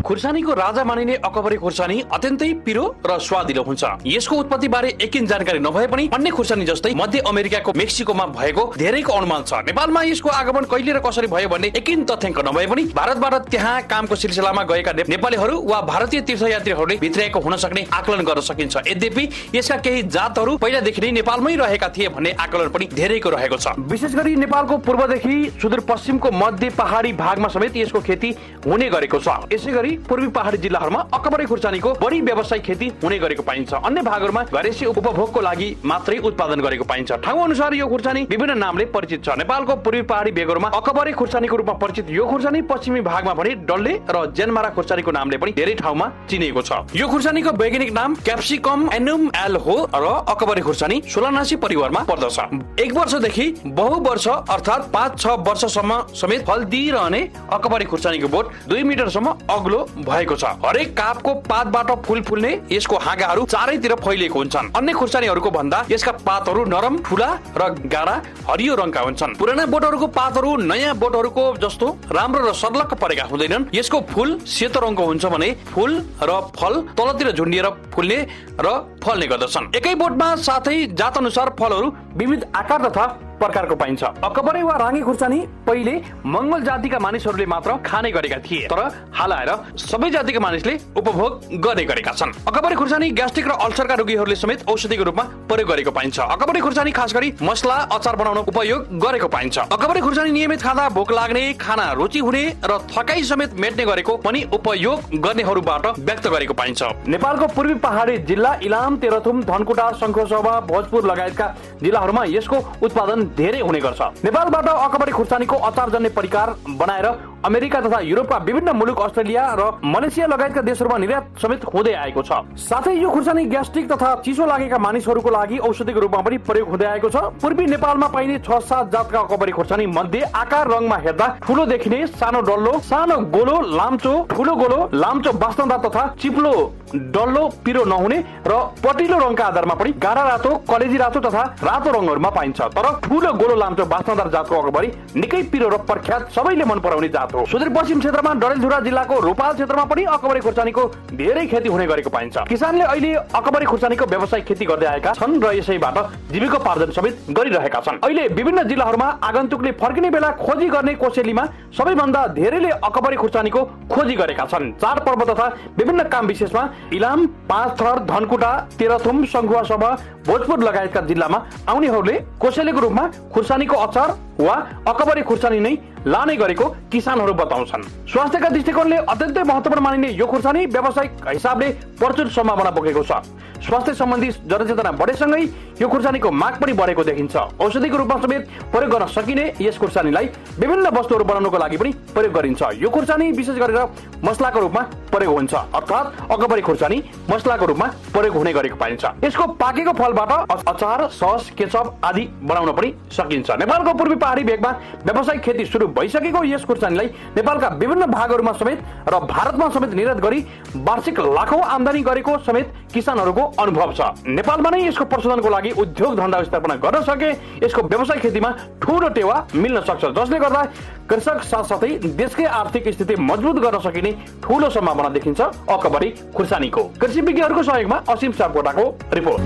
खुर्सानीको राजा मानिने अकबरी खुर्सानी अत्यन्तै पिरो र स्वादिलो हुन्छ। यसको उत्पत्ति बारे एकिन जानकारी नभए पनि अन्य खुर्सानी जस्तै मध्य अमेरिकाको मेक्सिकोमा भएको धेरैको अनुमान छ। नेपालमा यसको आगमन कहिले र कसरी भयो भन्ने एकिन तथ्याङ्क नभए पनि भारतबाट त्यहाँ कामको सिलसिलामा गएका नेपालीहरू वा भारतीय तीर्थयात्रीहरूले भित्रिएको हुन सक्ने आकलन गर्न सकिन्छ। यद्यपि यसका केही जातहरू पहिलादेखि नै नेपालमै रहेका थिए भन्ने आकलन पनि धेरैको रहेको छ। विशेष गरी नेपालको पूर्वदेखि सुदूरपश्चिमको मध्य पहाडी भागमा समेत यसको खेती हुने गरेको छ। यसै गरी पूर्वी पहाडी जिल्लाहरूमा अकबरी खुर्सानीको बढी व्यावसायिक खेती हुने गरेको पाइन्छ। अन्य भागहरूमा घरेसी उपभोगको लागि मात्रै उत्पादन गरेको पाइन्छ। ठाउँ अनुसार यो खुर्सानी विभिन्न नामले परिचित छ। नेपालको पूर्वी पहाडी भेगहरूमा अकबरी खुर्सानीको रूपमा परिचित यो खुर्सानी पश्चिमी भागमा भने डल्ले र जेनमारा खुर्सानीको नामले पनि धेरै ठाउँमा चिनिएको छ। यो खुर्सानीको वैज्ञानिक नाम क्याप्सिकम एनुम एल हो र अकबरी खुर्सानी सोलानासी परिवारमा पर्दछ। 1 वर्षदेखि बहु वर्ष अर्थात 5-6 वर्षसम्म समेत फल दिइरहने अकबरी खुर्सानीको बोट 2 मिटरसम्म अग्लो भएको छ। हरेक कापको पातबाट फूल फुल्ने यसको हाँगाहरू चारैतिर फैलिएको हुन्छन्। अन्य खुर्सानीहरूको भन्दा यसका पातहरू नरम, ठूला र गाढा हरियो रङका हुन्छन्। पुराना बोटहरूको पातहरू नयाँ बोटहरूको जस्तो राम्रो र सर्लक्क परेका हुँदैनन्। यसको फूल सेतो रङको हुन्छ भने फूल र फल तलतिर झुन्डिएर फुल्ने र फल्ने गर्दछन्। एकै बोटमा साथै जात अनुसार फलहरू विविध आकार तथा प्रकारको पाइन्छ। अकबरी वा राँगी खुर्सानी पहिले मंगल जातिका मानिसहरूले मात्र खाने गरेका थिए, तर हाल आएर सबै जातिका मानिसले उपभोग गर्ने गरेका छन्। अकबरी खुर्सानी ग्यास्ट्रिक र अल्सरका रोगीहरूले समेत औषधिको रूपमा प्रयोग गरेको पाइन्छ। अकबरी खुर्सानी खास गरी मसला अचार बनाउन उपयोग गरेको पाइन्छ। अकबरी खुर्सानी नियमित खाँदा भोक लाग्ने, खाना रुचि हुने र थकाइ समेत मेट्ने गरेको पनि उपयोग गर्नेहरूबाट व्यक्त गरेको पाइन्छ। नेपालको पूर्वी पहाडी जिल्ला इलाम, तेह्रथुम, धनकुटा, शङ्खसभा, भोजपुर लगायतका जिल्लाहरूमा यसको उत्पादन धेरै हुने गर्छ। नेपालबाट अकबरी खुर्सानीको अचारजन्य परिकार बनाएर अमेरिका तथा युरोपका विभिन्न मुलुक, अस्ट्रेलिया र मलेसिया लगायतका देशहरूमा निर्यात समेत हुँदै आएको छ। साथै यो खुर्सानी ग्यास्ट्रिक तथा चिसो लागेका मानिसहरूको लागि औषधिको रूपमा पनि प्रयोग हुँदै आएको छ। पूर्वी नेपालमा पाइने 6-7 जातका अकबरी खुर्सानी मध्ये आकार रङमा हेर्दा ठूलो देखिने, सानो डल्लो, सानो गोलो, लाम्चो, ठूलो गोलो, लाम्चो बास्नदार तथा चिप्लो डल्लो, पिरो नहुने र पटिलो रङका आधारमा पनि गाढा रातो, कलेजी रातो तथा रातो रङहरूमा पाइन्छ। तर ठूलो गोलो लाम्चो बास्नदार जातको अकबरी निकै पिरो र प्रख्यात, सबैले मन पराउने जात हो। सुदूरपश्चिम क्षेत्रमा डडेलधुरा जिल्लाको रोपाल क्षेत्रमा पनि अकबरी खुर्सानीको धेरै खेती हुने गरेको पाइन्छ। किसानले अहिले अकबरी खुर्सानीको व्यावसायिक खेती गर्दै आएका छन् र यसैबाट जीविकोपार्जन समेत गरिरहेका छन्। अहिले विभिन्न जिल्लाहरूमा आगन्तुकले फर्किने बेला खोजी गर्ने कोसेलीमा सबैभन्दा धेरैले अकबरी खुर्सानीको खोजी गरेका छन्। चाडपर्व तथा विभिन्न काम विशेषमा इलाम, पाँचथर, धनकुटा, तेह्रथुम, सङ्खुवासभा, भोजपुर लगायतका जिल्लामा आउनेहरूले कोसेलीको रूपमा खुर्सानीको अचार वा अकबरी खुर्सानी नै लाने गरेको किसानहरू बताउँछन्। स्वास्थ्यका दृष्टिकोणले अत्यन्तै महत्त्वपूर्ण मानिने यो खुर्सानी व्यावसायिक हिसाबले प्रचुर सम्भावना बोकेको छ। स्वास्थ्य सम्बन्धी जनचेतना बढेसँगै यो खुर्सानीको माग पनि बढेको देखिन्छ। औषधिको रूपमा समेत प्रयोग गर्न सकिने यस खुर्सानीलाई विभिन्न वस्तुहरू बनाउनको लागि पनि प्रयोग गरिन्छ। यो खुर्सानी विशेष गरेर मसलाको रूपमा प्रयोग हुन्छ, अर्थात् अकबरी खुर्सानी मसलाको रूपमा प्रयोग हुने गरेको पाइन्छ। यसको पाकेको फलबाट अचार, सस, केचप आदि बनाउन पनि सकिन्छ। नेपालको पूर्वी पहाडी भेगमा व्यावसायिक खेती सुरु भइसकेको यस खुर्सानीलाई नेपालका विभिन्न भागहरूमा समेत र भारतमा समेत निर्यात गरी वार्षिक लाखौं आमदानी गरेको समेत किसानहरूको अनुभव छ। नेपालमा नै यसको प्रशोधनको लागि उद्योग धन्दा स्थापना गर्न सके यसको व्यावसायिक खेतीमा ठूलो टेवा मिल्न सक्छ, जसले गर्दा कृषक साथसाथै देशकै आर्थिक स्थिति मजबुत गर्न सकिने ठूलो सम्भावना देखिन्छ अकबरी खुर्सानीको। कृषि विज्ञहरूको सहयोगमा असीम सापकोटाको रिपोर्ट।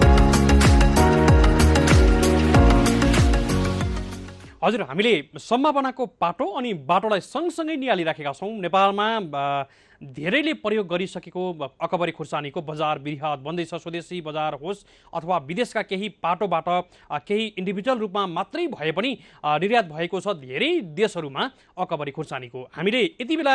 हजुर, हामीले सम्भावनाको पाटो अनि बाटोलाई सँगसँगै निहालिराखेका छौँ। नेपालमा धेरैले प्रयोग गरिसकेको अकबरी खुर्सानीको बजार बृहत बन्दैछ। स्वदेशी बजार होस् अथवा विदेशका केही पाटोबाट केही इन्डिभिजुअल रूपमा मात्रै भए पनि निर्यात भएको छ धेरै देशहरूमा अकबरी खुर्सानीको। हामीले यति बेला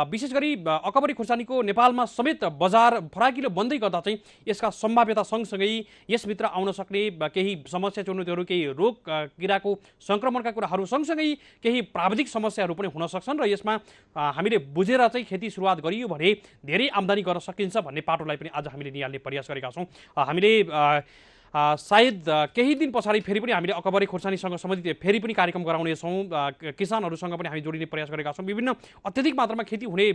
विशेष गरी अकबरी खुर्सानीको नेपालमा समेत बजार फराकिलो बन्दै गर्दा चाहिँ यसका सम्भाव्यता सँगसँगै यसभित्र आउन सक्ने केही समस्या चुनौतीहरू, केही रोग किराको सङ्क्रमणका कुराहरू सँगसँगै केही प्राविधिक समस्याहरू पनि हुन सक्छन् र यसमा हामीले बुझेर चाहिँ खेती सुरुवात गरियो भने धेरै आमदानी गर्न सकिन्छ भन्ने पाटोलाई पनि आज हामीले निहाल्ने प्रयास गरेका छौँ। हामीले सायद केही दिन पछाडि फेरि पनि हामीले अकबरे खुर्सानीसँग सम्बन्धित फेरि पनि कार्यक्रम गराउनेछौँ। किसानहरूसँग पनि हामी जोडिने प्रयास गरेका छौँ। विभिन्न अत्यधिक मात्रामा खेती हुने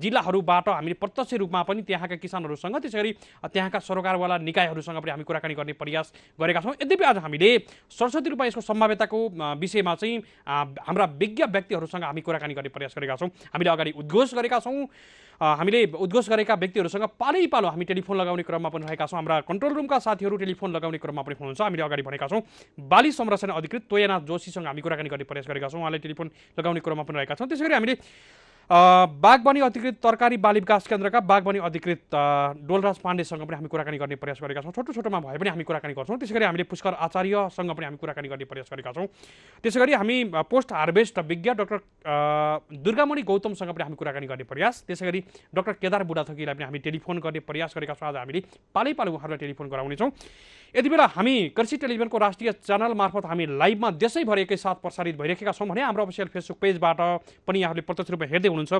जिल्लाहरूबाट हामीले प्रत्यक्ष रूपमा पनि त्यहाँका किसानहरूसँग त्यसैगरी त्यहाँका सरकारवाला निकायहरूसँग पनि हामी कुराकानी गर्ने प्रयास गरेका छौँ। यद्यपि आज हामीले सरस्वती रूपमा यसको सम्भाव्यताको विषयमा चाहिँ हाम्रा विज्ञ व्यक्तिहरूसँग हामी कुराकानी गर्ने प्रयास गरेका छौँ। हामीले अगाडि उद्घोष गरेका छौँ। हामीले उद्घोष गरेका व्यक्तिहरूसँग पालै पालो हामी टेलिफोन लगाउने क्रममा पनि रहेका छौँ। हाम्रा कन्ट्रोल रुमका साथीहरू टेलिफोन लगाउने क्रममा पनि हुनुहुन्छ। हामीले अगाडि भनेका छौँ बाली संरक्षण अधिकृत तोयनाथ जोशीसँग हामी कुराकानी गर्ने प्रयास गरेका छौँ। उहाँले टेलिफोन लगाउने क्रममा पनि रहेका छौँ। त्यसैगरी हामीले बागवानी अधिकृत तरकारी बाली विकास केन्द्रका बागवानी अधिकृत डोलराज पाण्डेसँग पनि हामी कुराकानी गर्ने प्रयास गरेका छौँ। छोटो छोटोमा भए पनि हामी कुराकानी गर्छौँ। त्यसैगरी हामीले पुष्कर आचार्यसँग पनि हामी कुराकानी गर्ने प्रयास गरेका छौँ। त्यसैगरी हामी पोस्ट हार्भेस्ट विज्ञ डाक्टर दुर्गामणि गौतमसँग पनि हामी कुराकानी गर्ने प्रयास, त्यसैगरी डाक्टर केदार बुढाथोकीलाई पनि हामी टेलिफोन गर्ने प्रयास गरेका छौँ। आज हामीले पालै पालो उहाँहरूलाई टेलिफोन गराउनेछौँ। यति बेला हामी कृषि टेलिभिजनको राष्ट्रिय च्यानल मार्फत हामी लाइभमा देशैभरि एकैसाथ प्रसारित भइरहेका छौँ भने हाम्रो अफिसियल फेसबुक पेजबाट पनि यहाँहरूले प्रत्यक्ष रूपमा हेर्दै हुनुहुन्छ।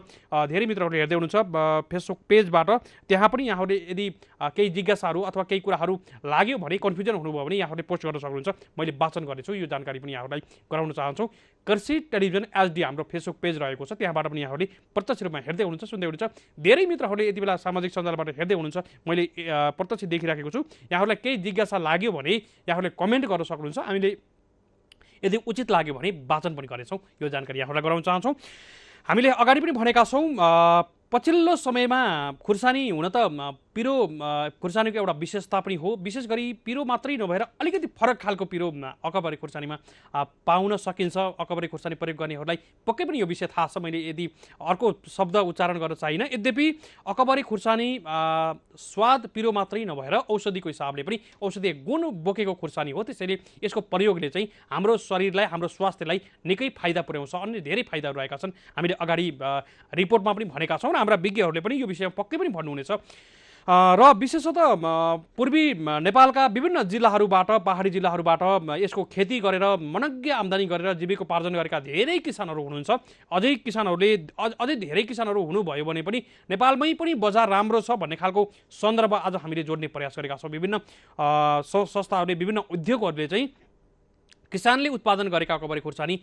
धेरै मित्रहरूले हेर्दै हुनुहुन्छ फेसबुक पेजबाट। त्यहाँ पनि यहाँहरूले यदि केही जिज्ञासाहरू अथवा केही कुराहरू लाग्यो भने, कन्फ्युजन हुनुभयो भने यहाँहरूले पोस्ट गर्न सक्नुहुन्छ। मैले वाचन गर्नेछु, यो जानकारी पनि यहाँहरूलाई गराउन चाहन्छु। कृषि टेलिभिजन एचडी हाम्रो फेसबुक पेज रहेको छ, त्यहाँबाट पनि यहाँहरूले प्रत्यक्ष रूपमा हेर्दै हुनुहुन्छ, सुन्दै हुनुहुन्छ। धेरै मित्रहरूले यति बेला सामाजिक सञ्जालबाट हेर्दै हुनुहुन्छ, मैले प्रत्यक्ष देखिराखेको छु। यहाँहरूलाई केही जिज्ञासा लाग्यो भने यहाँहरूले कमेन्ट गर्न सक्नुहुन्छ। हामीले यदि उचित लाग्यो भने वाचन पनि गर्नेछौँ। यो जानकारी यहाँहरूलाई गराउन चाहन्छौँ। हामीले अगाडि पनि भनेका छौँ पछिल्लो समयमा खुर्सानी हुन त पिरो खुर्सानीको एउटा विशेषता पनि हो। विशेष गरी पिरो मात्रै नभएर अलिकति फरक खालको पिरो अकबरे खुर्सानीमा पाउन सकिन्छ। अकबरे खुर्सानी प्रयोग गर्नेहरूलाई पक्कै पनि यो विषय थाहा छ, मैले यदि अर्को शब्द उच्चारण गर्न चाहिनँ। यद्यपि अकबरे खुर्सानी स्वाद पिरो मात्रै नभएर औषधिको हिसाबले पनि औषधीय गुण बोकेको खुर्सानी हो। त्यसैले यसको प्रयोगले चाहिँ हाम्रो शरीरलाई, हाम्रो स्वास्थ्यलाई निकै फाइदा पुर्याउँछ। अन्य धेरै फाइदाहरू रहेका छन्, हामीले अगाडि रिपोर्टमा पनि भनेका छौँ र हाम्रा विज्ञहरूले पनि यो विषयमा पक्कै पनि भन्नुहुनेछ। र विशेषतः पूर्वी नेपालका विभिन्न जिल्लाहरूबाट, पहाडी जिल्लाहरूबाट यसको खेती गरेर मनग्य आम्दानी गरेर जीविकोपार्जन गरेका धेरै किसानहरू हुनुहुन्छ। अझै धेरै किसानहरू हुनुभयो भने पनि नेपालमै पनि बजार राम्रो छ भन्ने खालको सन्दर्भ आज हामीले जोड्ने प्रयास गरेका छौँ। विभिन्न संस्थाहरूले, विभिन्न उद्योगहरूले चाहिँ किसानले उत्पादन गरेका अकबरे खुर्सानी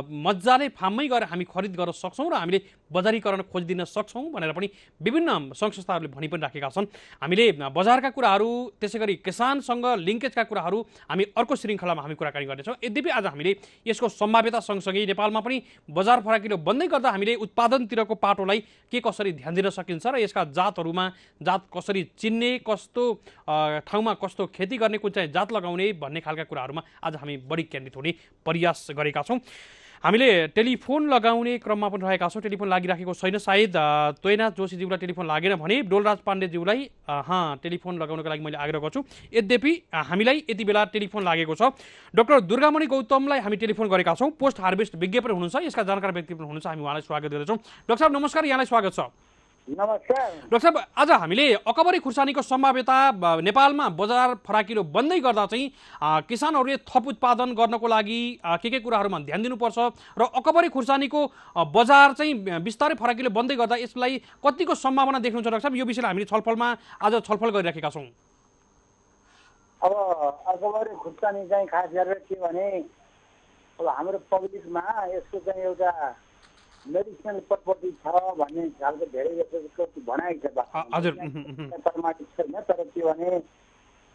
मजाले फार्ममै गएर हामी खरिद गर्न सक्छौँ र हामीले बजारीकरण खोजिदिन सक्छौँ भनेर पनि विभिन्न सङ्घ संस्थाहरूले भनि पनि राखेका छन्। हामीले बजारका कुराहरू, त्यसै गरी किसानसँग लिङ्केजका कुराहरू हामी अर्को श्रृङ्खलामा हामी कुराकानी गर्नेछौँ। यद्यपि आज हामीले यसको सम्भाव्यता सँगसँगै नेपालमा पनि बजार फराकिलो बन्दै गर्दा हामीले उत्पादनतिरको पाटोलाई के कसरी ध्यान दिन सकिन्छ र यसका जातहरूमा जात कसरी चिन्ने, कस्तो ठाउँमा कस्तो खेती गर्ने, कुन चाहिँ जात लगाउने भन्ने खालका कुराहरूमा आज हामी बढी केन्द्रित हुने प्रयास गरेका छौँ। हामीले टेलिफोन लगाउने क्रममा पनि रहेका छौँ। टेलिफोन लागिराखेको छैन, सायद तोयनाथ जोशीज्यूलाई टेलिफोन लागेन भने डोलराज पाण्डेज्यूलाई टेलिफोन लगाउनको लागि मैले आग्रह गर्छु। यद्यपि हामीलाई यति बेला टेलिफोन लागेको छ। डाक्टर दुर्गामणि गौतमलाई हामी टेलिफोन गरेका छौँ। पोस्ट हार्भेस्ट विज्ञ पनि हुनुहुन्छ, यसका जानकार व्यक्ति पनि हुनुहुन्छ। हामी उहाँलाई स्वागत गर्दछौँ। डाक्टर साहब नमस्कार, यहाँलाई स्वागत छ। नमस्कार डाक्टर साहब, आज हामीले अकबरे खुर्सानीको सम्भाव्यता नेपालमा बजार फराकिलो बन्दै गर्दा चाहिँ किसानहरूले थप उत्पादन गर्नको लागि के कुराहरूमा ध्यान दिनुपर्छ र अकबरे खुर्सानीको बजार चाहिँ बिस्तारै फराकिलो बन्दै गर्दा यसलाई कतिको सम्भावना देख्नुहुन्छ डाक्टर साहब? यो विषयलाई हामीले छलफलमा आज छलफल गरिराखेका छौँ। अब अकबरे खुर्सानी चाहिँ खास गरेर के भने, अब हाम्रो पब्लिकमा यसको चाहिँ एउटा मेडिसिनल प्रपर्टी छ भन्ने खालको धेरै जस्तो भनाइ छ। हजुर, प्रमाणित छैन, तर के भने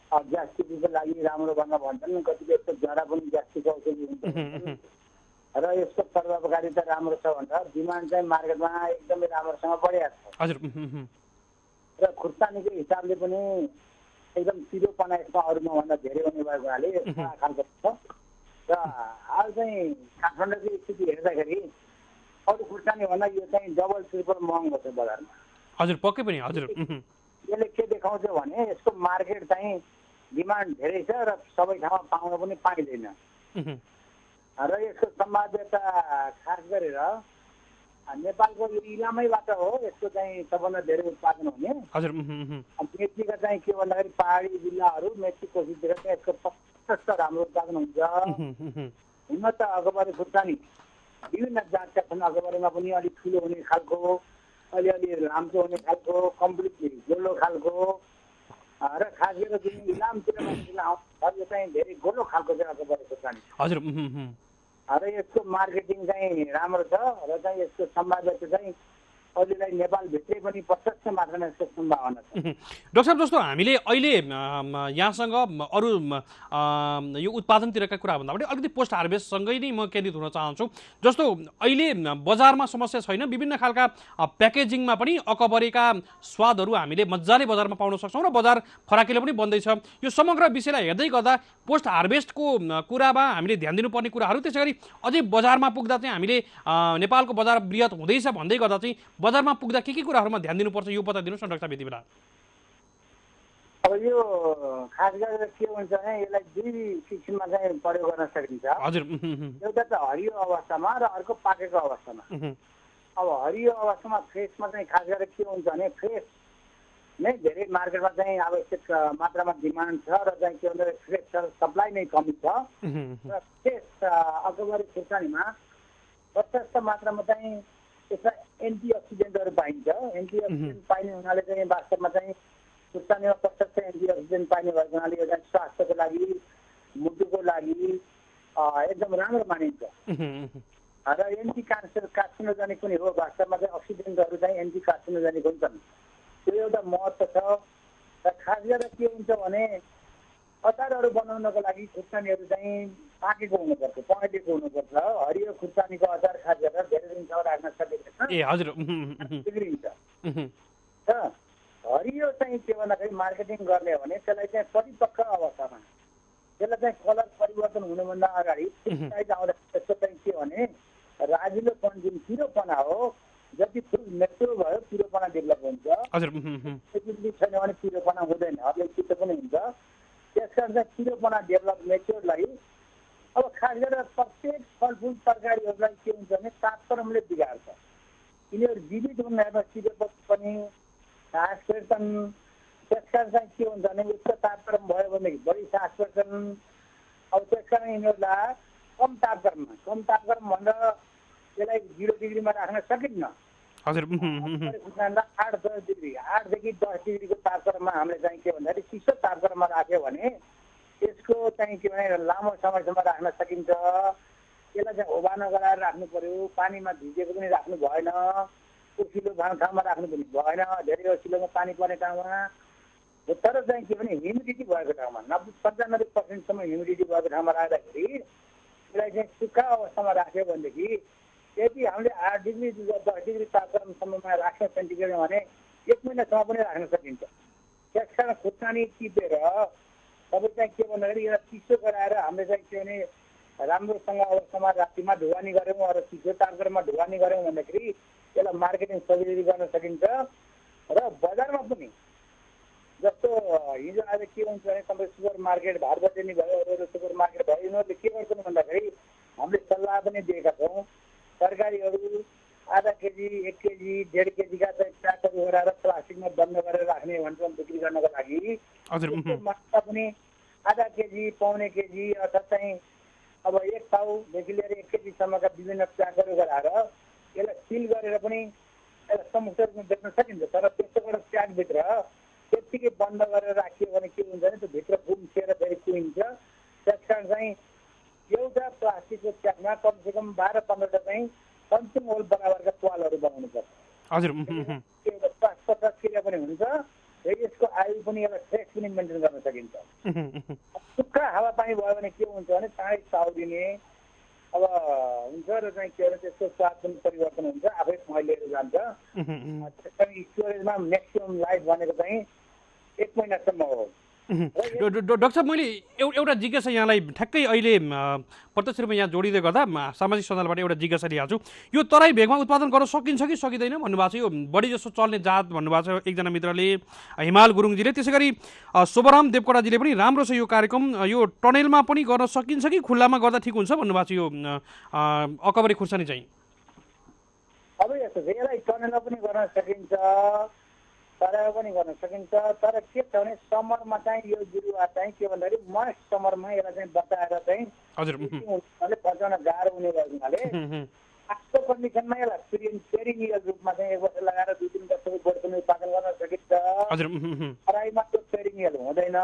ग्यास्ट्रिकको लागि राम्रो भनेर भन्छन्। कतिपय यस्तो जरा पनि ग्यास्ट्रिक औषधि हुन्छ र यसको प्रभावकारिता राम्रो छ भनेर डिमान्ड चाहिँ मार्केटमा एकदमै राम्रोसँग बढिरहेको छ। हजुर, र खुर्सानीको हिसाबले पनि एकदम पिरोपना यसमा अरूमा भन्दा धेरै हुने भएको हुनाले खालको छ। र हाल चाहिँ काठमाडौँको स्थिति हेर्दाखेरि अरू खुर्सानी भन्दा यो चाहिँ डबल ट्रिपल महँगो छ बजारमा। हजुर, पक्कै पनि। हजुर, यसले के देखाउँछ भने यसको मार्केट चाहिँ डिमान्ड धेरै छ र सबै ठाउँमा पाउन पनि पाइँदैन। र यसको सम्भाव्यता खास गरेर नेपालको यो इलामैबाट हो यसको चाहिँ सबभन्दा धेरै उत्पादन हुने। हजुर, मेचीका चाहिँ के भन्दाखेरि पहाडी जिल्लाहरू, मेची कोशीतिर चाहिँ यसको प्रशस्त राम्रो उत्पादन हुन्छ। हुन त अकबरे खुर्सानी विभिन्न जातका छन्। अकबरेमा पनि अलिक ठुलो हुने खालको, अलिअलि लाम्चो हुने खालको, कम्प्लिटली गोलो खालको, र खास गरेर जुन इलामतिर मान्छेलाई आउँछ यो चाहिँ धेरै गोलो खालको चाहिँ अकबरी खुर्सानी हजुर र यसको मार्केटिङ चाहिँ राम्रो छ र चाहिँ यसको सम्भाव्यता चाहिँ अहिलेलाई नेपालभित्रै पनि प्रशस्त मात्रामा यसको सम्भावना छ। डाक्टर साहब, जस्तो हामीले अहिले यहाँसँग अरू यो उत्पादनतिरका कुरा भन्दा अलिकति पोस्ट हार्भेस्टसँगै नै म केन्द्रित हुन चाहन्छु। जस्तो अहिले बजारमा समस्या छैन, विभिन्न खालका प्याकेजिङमा पनि अकबरीका स्वादहरू हामीले मजाले बजारमा पाउन सक्छौँ र बजार फराकिलो पनि बन्दैछ। यो समग्र विषयलाई हेर्दै गर्दा पोस्ट हार्भेस्टको कुरामा हामीले ध्यान दिनुपर्ने कुराहरू, त्यसै गरी अझै बजारमा पुग्दा चाहिँ हामीले नेपालको बजार बृहत हुँदैछ भन्दै गर्दा चाहिँ बजारमा पुग्दा के कुराहरूमा ध्यान दिनुपर्छ यो बताइदिनुहोस् न डाक्टर साहब यति बेला। अब यो खास गरेर के हुन्छ भने यसलाई दुई किसिममा चाहिँ प्रयोग गर्न सकिन्छ। हजुर एउटा त हरियो अवस्थामा र अर्को पाकेको अवस्थामा। अब हरियो अवस्थामा फ्रेसमा चाहिँ खास गरेर के हुन्छ भने फ्रेस नै धेरै मार्केटमा चाहिँ आवश्यक मात्रामा डिमान्ड छ र चाहिँ के भन्छ फ्रेस सप्लाई नै कमी छ र फ्रेस अकबरी खुर्सानीमा प्रशस्त मात्रामा चाहिँ त्यसमा एन्टिअक्सिडेन्टहरू पाइन्छ। एन्टिअक्सिडेन्ट पाइने हुनाले चाहिँ वास्तवमा चाहिँ खुर्सानीमा प्रशस्त एन्टिअक्सिडेन्ट पाइने भएको हुनाले यो चाहिँ स्वास्थ्यको लागि मुटुको लागि एकदम राम्रो मानिन्छ र एन्टी कार्सिनोजेनिक पनि हो। वास्तवमा चाहिँ अक्सिडेन्टहरू चाहिँ एन्टी कार्सिनोजेनिक हुन्छन्, त्यो एउटा महत्त्व छ। र खास गरेर के हुन्छ भने अचारहरू बनाउनको लागि खुर्सानीहरू चाहिँ पाकेको हुनुपर्छ, पहेँलेको हुनुपर्छ। हरियो खुर्सानीको अचार खास गरेर धेरै दिनसम्म राख्न सकिँदैन, ए हजुर बिग्रिन्छ। र हरियो चाहिँ के भन्दाखेरि मार्केटिङ गर्ने हो भने त्यसलाई चाहिँ परिपक्व अवस्थामा त्यसलाई चाहिँ कलर परिवर्तन हुनुभन्दा अगाडि साइज आउँदा त्यसको चाहिँ के भने राजिलोपन जुन पिरोपना हो, जति फुल मेच्योर भयो पिरोपना डेभलप हुन्छ। छैन भने पिरोपना हुँदैन, अलिक चित्त पनि हुन्छ। त्यस कारण चाहिँ पिरोपना डेभलप मेच्योरलाई अब खास गरेर प्रत्येक फलफुल तरकारीहरूलाई के हुन्छ भने तापक्रमले बिगार्छ। यिनीहरू जीवित हुन सिधेपछि पनि सास फेर्छन्। त्यस कारण चाहिँ के हुन्छ भने उच्च तापक्रम भयो भनेदेखि बढी सास फेर्छन्। अब त्यस कारण यिनीहरूलाई कम तापक्रम भनेर यसलाई 0 डिग्रीमा राख्न सकिन्न। 8-10 डिग्री 8देखि 10 डिग्रीको तापक्रममा हामीले चाहिँ के भन्दाखेरि चिसो तापक्रममा राख्यो भने यसको चाहिँ के भने लामो समयसम्म राख्न सकिन्छ। यसलाई चाहिँ ओभानो गराएर राख्नु पर्यो, पानीमा भिजेको पनि राख्नु भएन, ओसिलो ठाउँमा राख्नु पनि भएन, धेरै ओसिलोमा पानी पर्ने ठाउँमा। तर चाहिँ के भने ह्युमिडिटी भएको ठाउँमा 90-95% ह्युमिडिटी भएको ठाउँमा राख्दाखेरि यसलाई चाहिँ सुक्खा अवस्थामा राख्यो भनेदेखि यदि हामीले 8 डिग्री 10 डिग्री तापक्रमसम्ममा राख्न सेन्टिग्रेड भने 1 महिनासम्म पनि राख्न सकिन्छ। त्यस कारण खुर्सानी टिपेर तपाईँ चाहिँ के भन्दाखेरि यसलाई चिसो गराएर हामीले चाहिँ के भने राम्रोसँग अवस्थामा रातिमा ढुवानी गऱ्यौँ र चिसो तापक्रममा ढुवानी गऱ्यौँ भन्दाखेरि यसलाई मार्केटिङ सजिलै गर्न सकिन्छ। र बजारमा पनि जस्तो हिजो आज के हुन्छ भने तपाईँ सुपर मार्केट भारबटेनी भयो, अरू सुपर मार्केट भयो, यिनीहरूले के गर्छन् भन्दाखेरि हामीले सल्लाह पनि दिएका छौँ तरकारीहरू आधा केजी 1 केजी 1.5 केजीका चाहिँ प्याकहरू गराएर प्लास्टिकमा बन्द गरेर राख्ने भन्छन् बिक्री गर्नको लागि। मात्रा पनि आधा केजी पौने केजी अथवा चाहिँ अब 1 पाउदेखि लिएर 1 केजीसम्मका विभिन्न प्याकहरू गराएर यसलाई सिल गरेर पनि यसलाई समुक्त रूपमा बेच्न सकिन्छ। तर त्यस्तोबाट प्याकभित्र त्यत्तिकै बन्द गरेर राखियो भने के हुन्छ भने त्यो भित्र गुम्सिएर फेरि कुहिन्छ। त्यस कारण चाहिँ एउटा प्लास्टिकको प्याकमा कमसेकम 12-15टा चाहिँ कन्ज्युम होल बराबरका प्वालहरू बनाउनु पर्छ। क्रिया पनि हुन्छ र यसको आयु पनि यसलाई फ्रेस पनि मेन्टेन गर्न सकिन्छ। सुक्खा हावापानी भयो भने के हुन्छ भने चाँडै चाउरिने अब हुन्छ र चाहिँ के भने त्यसको स्वाद पनि परिवर्तन हुन्छ, आफै मैलेर जान्छ। त्यस कारण स्टोरेजमा म्याक्सिमम लाइफ भनेको चाहिँ 1 महिनासम्म हो। डाक्टर साहब, मैले एउटा जिज्ञासा यहाँलाई ठ्याक्कै अहिले प्रत्यक्ष रूपमा यहाँ जोडिँदै गर्दा सामाजिक सञ्जालबाट एउटा जिज्ञासा लिइहाल्छु। यो तराई भेगमा उत्पादन गर्न सकिन्छ कि सकिँदैन भन्नुभएको छ। यो बढी जस्तो चल्ने जात भन्नुभएको छ एकजना मित्रले, हिमाल गुरुङजीले, त्यसै गरी शोभराम देवकोटाजीले पनि राम्रो छ यो कार्यक्रम, यो टनेलमा पनि गर्न सकिन्छ कि खुल्लामा गर्दा ठिक हुन्छ भन्नुभएको छ। यो अकबरी खुर्सानी चाहिँ अब यस्तो छ, यसलाई टनेलमा पनि गर्न सकिन्छ, तराईमा पनि गर्न सकिन्छ। तर के छ भने समरमा चाहिँ यो बिरुवा चाहिँ के भन्दाखेरि मोइस्ट समरमा यसलाई चाहिँ बचाएर चाहिँ बचाउन गाह्रो हुने भएको हुनाले आजको कन्डिसनमा यसलाई पेरिनियल रूपमा चाहिँ 1 वर्ष लगाएर 2-3 वर्षको बोट पनि उत्पादन गर्न सकिन्छ। हजुर तराईमा त्यो पेरिनियल हुँदैन।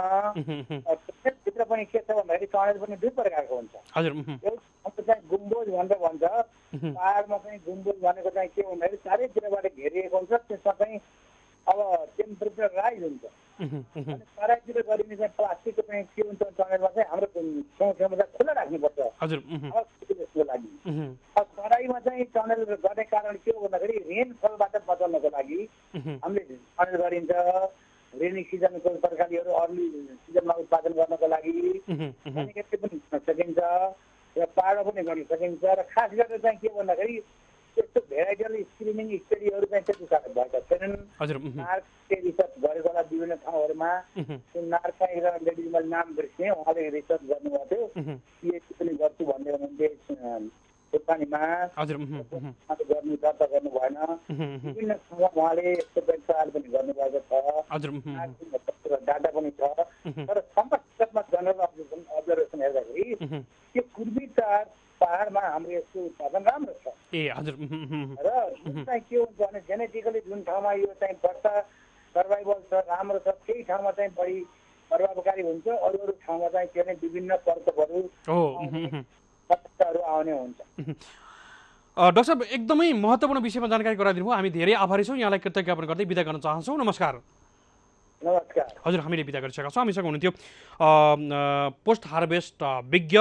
त्यसभित्र पनि के छ भन्दाखेरि टनेल पनि दुई प्रकारको हुन्छ। हजुर एउटा चाहिँ गुम्बोज भनेर भन्छ। पहाडमा चाहिँ गुम्बोज भनेको चाहिँ के भन्दाखेरि चारैतिरबाट घेरिएको हुन्छ, त्यसमा चाहिँ अब टेम्परेचर राइज हुन्छ। अनि तराईतिर गरिने चाहिँ प्लास्टिकको चाहिँ के हुन्छ टनेलमा चाहिँ हाम्रो छेउछेउमा चाहिँ खुल्ला राख्नुपर्छ जसको लागि। तराईमा चाहिँ टनल गर्ने कारण के हो भन्दाखेरि रेनफलबाट बचाउनको लागि हामीले टनल गरिन्छ। रेनी सिजनको तरकारीहरू अर्ली सिजनमा उत्पादन गर्नको लागि पनि गर्न सकिन्छ र पाहाडमा पनि गर्न सकिन्छ। र खास गरेर चाहिँ के भन्दाखेरि त्यस्तो भेराइटल स्क्रिनिङ स्टडीहरू चाहिँ त्यति साह्रो भएका छैनन्। नार्कले रिसर्च गरेको होला विभिन्न ठाउँहरूमा। त्यो नार्क चाहिँ एउटा लेडिज मैले नाम बिर्सेँ, उहाँले रिसर्च गर्नुभएको थियो। पिएचडी पनि गर्छु भन्दै हुनुहुन्थ्यो खोर्सानीमा, गर्नु दर्ता गर्नु भएन। विभिन्न ठाउँमा उहाँले यस्तो ट्रायल पनि गर्नुभएको छ, डाटा पनि छ। तर समष्टिगतमा जनरल अब्जर्भेसन हेर्दाखेरि त्यो पूर्वी पहाडमा हाम्रो यसको उत्पादन राम्रो छ। र चाहिँ के हुन्छ भने जेनेटिकली जुन ठाउँमा यो चाहिँ बढ्ता सर्भाइभल छ, राम्रो छ, त्यही ठाउँमा चाहिँ बढी प्रभावकारी हुन्छ। अरू अरू ठाउँमा चाहिँ के भने विभिन्न प्रकोपहरू आउने हुन्छ। डाक्टर साहब एकदमै महत्त्वपूर्ण विषयमा जानकारी गराइदिनु भयो। हामी धेरै आभारी छौँ। यहाँलाई कृतज्ञ ज्ञापन गर्दै बिदा गर्न चाहन्छौँ। नमस्कार। नमस्कार। हजुर हामीले बिदा गरिसकेका छौँ। हामीसँग हुनुहुन्थ्यो पोस्ट हार्भेस्ट विज्ञ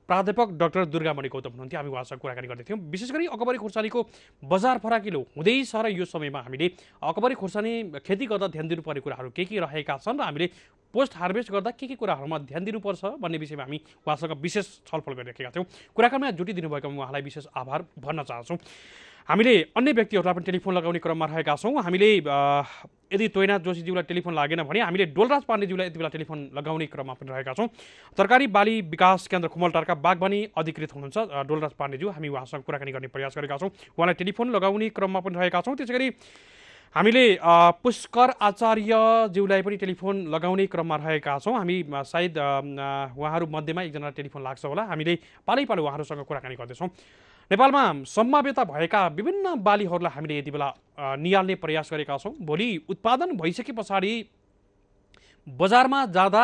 प्राध्यापक डाक्टर दुर्गामणि गौतम हुनुहुन्थ्यो। हामी उहाँसँग कुराकानी गर्दै थियौँ। विशेष गरी अकबरी खुर्सानीको बजार फराकिलो हुँदैछ र यो समयमा हामीले अकबरी खुर्सानी खेती गर्दा ध्यान दिनुपर्ने कुराहरू के रहेका छन् र हामीले पोस्ट हार्भेस्ट गर्दा के कुराहरूमा ध्यान दिनुपर्छ भन्ने विषयमा हामी उहाँसँग विशेष छलफल गरिरहेका थियौँ। कुराकानीमा जुटिदिनु भएकोमा उहाँलाई विशेष आभार भन्न चाहन्छौँ। हामीले अन्य व्यक्तिहरूलाई पनि टेलिफोन लगाउने क्रममा रहेका छौँ। हामीले यदि तोयनाथ जोशीज्यूलाई टेलिफोन लागेन भने हामीले डोलराज पाण्डेज्यूलाई यति बेला टेलिफोन लगाउने क्रममा पनि रहेका छौँ। तरकारी बाली विकास केन्द्र खुमलटारका बागवानी अधिकृत हुनुहुन्छ डोलराज पाण्डेज्यू। हामी उहाँसँग कुराकानी गर्ने प्रयास गरेका छौँ। उहाँलाई टेलिफोन लगाउने क्रममा पनि रहेका छौँ। त्यसै गरी हामीले पुष्कर आचार्यज्यूलाई पनि टेलिफोन लगाउने क्रममा रहेका छौँ। हामी सायद उहाँहरू मध्येमा एकजना टेलिफोन लाग्छ होला। हामीले पालै उहाँहरूसँग कुराकानी गर्दैछौँ। नेपालमा सम्भाव्यता भएका विभिन्न बालीहरूलाई हामीले यति बेला निहाल्ने प्रयास गरेका छौँ। भोलि उत्पादन भइसके पछाडि बजारमा जाँदा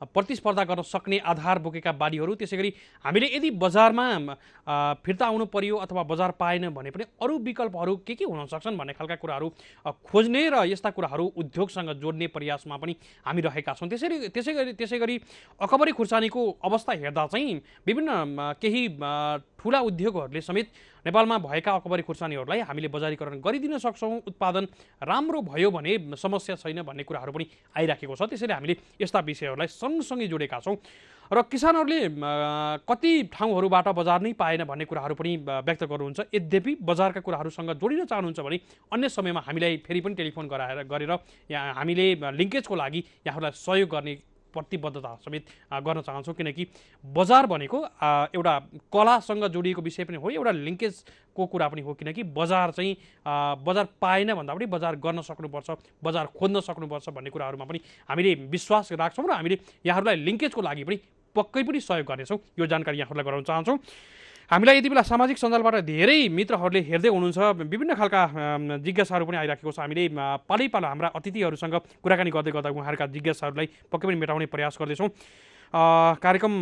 प्रतिस्पर्धा गर्न सक्ने आधार बोकेका बालीहरू, त्यसै गरी हामीले यदि बजारमा फिर्ता आउनु पर्यो अथवा बजार पाएन भने पनि अरू विकल्पहरू के हुन सक्छन् भन्ने खालका कुराहरू खोज्ने र यस्ता कुराहरू उद्योगसँग जोड्ने प्रयासमा पनि हामी रहेका छौँ। त्यसै गरी अकबरी खुर्सानीको अवस्था हेर्दा चाहिँ विभिन्न केही ठुला उद्योगहरूले समेत नेपालमा भएका अकबरी खुर्सानीहरूलाई हामीले बजारीकरण गरिदिन सक्छौँ, उत्पादन राम्रो भयो भने समस्या छैन भन्ने कुराहरू पनि आइराखेको छ। त्यसैले हामीले यस्ता विषयहरूलाई सँगसँगै जोडेका छौँ र किसानहरूले कति ठाउँहरूबाट बजार नै पाएन भन्ने कुराहरू पनि व्यक्त गर्नुहुन्छ। यद्यपि बजारका कुराहरूसँग जोडिन चाहनुहुन्छ भने अन्य समयमा हामीलाई फेरि पनि टेलिफोन गरेर यहाँ हामीले लिङ्केजको लागि यहाँहरूलाई सहयोग गर्ने प्रतिबद्धता समेत गर्न चाहन्छौँ। किनकि बजार भनेको एउटा कलासँग जोडिएको विषय पनि हो, एउटा लिङ्केजको कुरा पनि हो। किनकि बजार चाहिँ बजार पाएन भन्दा पनि बजार गर्न सक्नुपर्छ, बजार खोज्न सक्नुपर्छ भन्ने कुराहरूमा पनि हामीले विश्वास राख्छौँ र हामीले यहाँहरूलाई लिङ्केजको लागि पनि पक्कै पनि सहयोग गर्नेछौँ। यो जानकारी यहाँहरूलाई गराउन चाहन्छौँ। हामीलाई यति बेला सामाजिक सञ्जालबाट धेरै मित्रहरूले हेर्दै हुनुहुन्छ। विभिन्न खालका जिज्ञासाहरू पनि आइराखेको छ। हामीले पालै हाम्रा अतिथिहरूसँग कुराकानी गर्दा उहाँहरूका जिज्ञासाहरूलाई पक्कै पनि मेटाउने प्रयास गर्दैछौँ। कार्यक्रम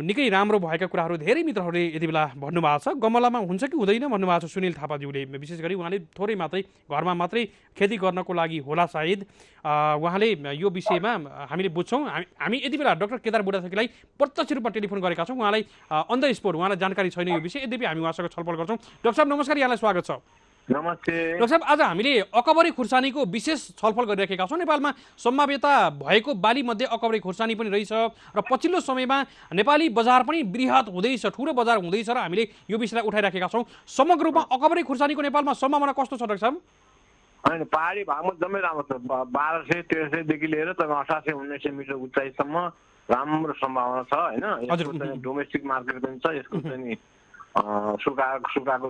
निकै राम्रो भएका कुराहरू धेरै मित्रहरूले यति बेला भन्नुभएको छ। गमलामा हुन्छ कि हुँदैन भन्नुभएको छ सुनिल थापाज्यूले। विशेष गरी उहाँले थोरै मात्रै घरमा मात्रै खेती गर्नको लागि होला सायद। उहाँले यो विषयमा हामीले बुझ्छौँ। हामी यति बेला डाक्टर केदार बुढाथोकीलाई प्रत्यक्ष रूपमा टेलिफोन गरेका छौँ। उहाँलाई अन द स्पोट उहाँलाई जानकारी छैन यो विषय, यद्यपि हामी उहाँसँग छलफल गर्छौँ। डाक्टर साहब नमस्कार, यहाँलाई स्वागत छ। नमस्ते डाक्टर साहब, आज हामीले अकबरी खुर्सानीको विशेष छलफल गरिरहेका छौँ। नेपालमा सम्भाव्यता भएको बाली मध्ये अकबरी खुर्सानी पनि रहेछ र पछिल्लो समयमा नेपाली बजार पनि वृहत हुँदैछ, ठुलो बजार हुँदैछ र हामीले यो विषयलाई उठाइराखेका छौँ। समग्र रूपमा अकबरी खुर्सानीको नेपालमा सम्भावना कस्तो छ डाक्टर साहब? होइन, पहाडी भागमा जम्मै राम्रो छ। 1200-1300देखि लिएर तपाईँ 1800-1900 मिटर उचाइसम्म राम्रो सम्भावना छ। होइन, यसको चाहिँ डोमेस्टिक मार्केट पनि छ, यसको चाहिँ सुकाएको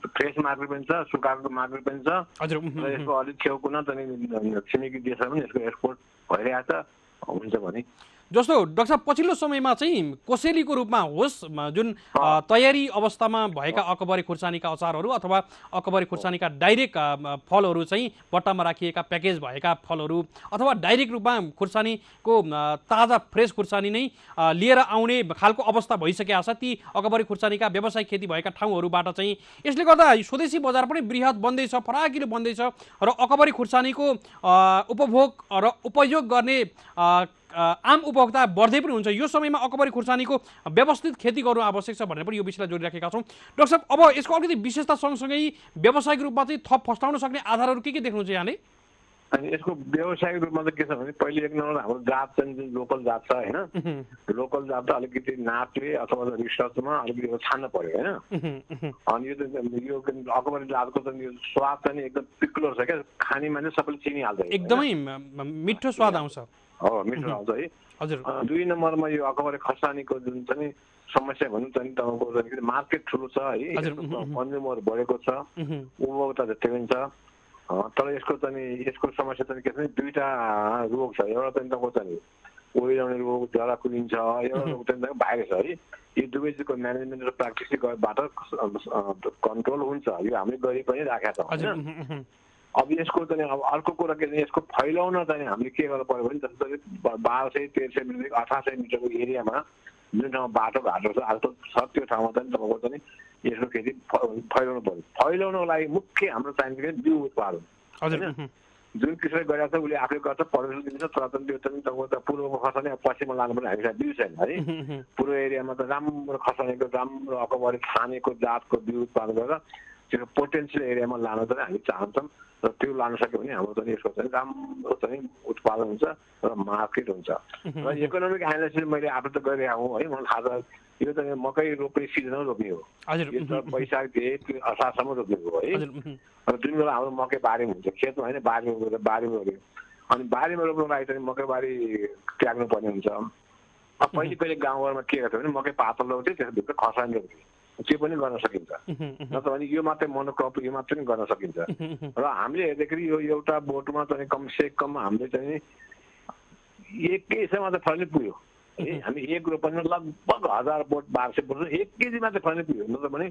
फ्रेस मार्केट पनि छ, सुकाएको मार्केट पनि छ र यसको अलिक छेउकुना चाहिँ छिमेकी देशहरू पनि यसको एक्सपोर्ट भइरहेको छ। हुन्छ भने जस्तो डाक्टर साहब पछिल्लो समयमा चाहिँ कोसेलीको रूपमा होस् जुन तयारी अवस्थामा भएका अकबरी खुर्सानीका अचारहरू अथवा अकबरी खुर्सानीका डाइरेक्ट फलहरू चाहिँ बट्टामा राखिएका प्याकेज भएका फलहरू अथवा डाइरेक्ट रूपमा खुर्सानीको ताजा फ्रेस खुर्सानी नै लिएर आउने खालको अवस्था भइसकेका छ ती अकबरी खुर्सानीका व्यावसायिक खेती भएका ठाउँहरूबाट चाहिँ। यसले गर्दा स्वदेशी बजार पनि बृहत बन्दैछ, फराकिलो बन्दैछ र अकबरी खुर्सानीको उपभोग र उपयोग गर्ने आम उपभोक्ता बढ्दै पनि हुन्छ। यो समयमा अकबरी खुर्सानीको व्यवस्थित खेती गर्नु आवश्यक छ भनेर पनि यो विषयलाई जोडिराखेका छौँ। डाक्टर साहब, अब यसको अलिकति विशेषता सँगसँगै व्यावसायिक रूपमा चाहिँ थप फस्टाउन सक्ने आधारहरू के देख्नुहुन्छ यहाँले? अनि यसको व्यावसायिक रूपमा चाहिँ के छ भने पहिले एक नम्बर हाम्रो जात चाहिँ जुन लोकल जात छ होइन, लोकल जात त अलिकति नाचले अथवा रिसर्चमा अलिकति छान्न पर्यो होइन। अनि यो अकबरी जातको चाहिँ यो स्वाद चाहिँ एकदम पिक्लो छ क्या, खाने मान्छे सबैले चिनिहाल्छ, एकदमै मिठो स्वाद आउँछ। हो, मिठो आउँछ है। हजुर। दुई नम्बरमा यो अकबरी खर्सानीको जुन चाहिँ समस्या भनौँ चाहिँ तपाईँको मार्केट ठुलो छ है, कन्ज्युमर बढेको छ, उपभोक्ता जति पनि छ। तर यसको समस्या चाहिँ के छ भने दुईटा रोग छ। एउटा चाहिँ तपाईँको चाहिँ ओइलाउने रोग, जरा कुलिन्छ, एउटा रोग चाहिँ भाइरस है। यो दुवै चिजको म्यानेजमेन्ट र प्र्याक्टिसबाट कन्ट्रोल हुन्छ, यो हामीले गरि पनि राखेका छौँ होइन। अब यसको चाहिँ अब अर्को कुरा के भने यसको फैलाउन चाहिँ हामीले के गर्नु पर्यो भने जस्तो 1200-1300 मिटर 1800 मिटरको एरियामा जुन ठाउँमा बाटोघाटो छ आजकल छ त्यो ठाउँमा चाहिँ तपाईँको चाहिँ यसको खेती फैलाउनु पर्यो। फैलाउनको लागि मुख्य हाम्रो चाहिन्छ कि बिउ उत्पादन होइन। जुन कृषकले गरेको छ उसले आफै गर्छ, प्रडक्सन दिन्छ, तर त्यो चाहिँ तपाईँको पूर्वको खर्सानी पश्चिममा लानु पर्ने हामीलाई बिउ छैन है। पूर्व एरियामा त राम्रो खर्सानीको राम्रो अकबरी खानेको जातको बिउ उत्पादन गरेर त्यो पोटेन्सियल एरियामा लान चाहिँ हामी चाहन्छौँ र त्यो लान सक्यो भने हाम्रो चाहिँ यसको चाहिँ राम्रो चाहिँ उत्पादन हुन्छ र मार्केट हुन्छ। र इकोनोमिक एनालाइसिस मैले आफू त गरिरहेको हुँ है, मलाई थाहा छ। यो चाहिँ मकै रोप्ने सिजनमा रोप्ने हो, वैशाख असारसम्म रोप्ने हो है। र जुन बेला हाम्रो मकै बारीमा हुन्छ, खेतमा होइन बारीमा गएर बारीमा रोप्यो, अनि बारीमा रोप्नुको लागि चाहिँ मकै बारी त्याग्नु पर्ने हुन्छ। अब पहिले गाउँघरमा के गर्थ्यो भने मकै पातलो रोप्थ्यो, त्यसभित्र खर्सानी रोप्थ्यो, त्यो पनि गर्न सकिन्छ। नत्र भने यो मात्रै मोनोक्रप यो मात्रै गर्न सकिन्छ। र हामीले हेर्दाखेरि यो एउटा बोटमा चाहिँ कमसे कम हामीले चाहिँ 1 केजीसम्म त फल्ने पुग्यो है। हामी एक रोपनमा लगभग 1000 बोट 1200 बोट 1 केजीमा चाहिँ फल्ने पुग्यो। नत्र भने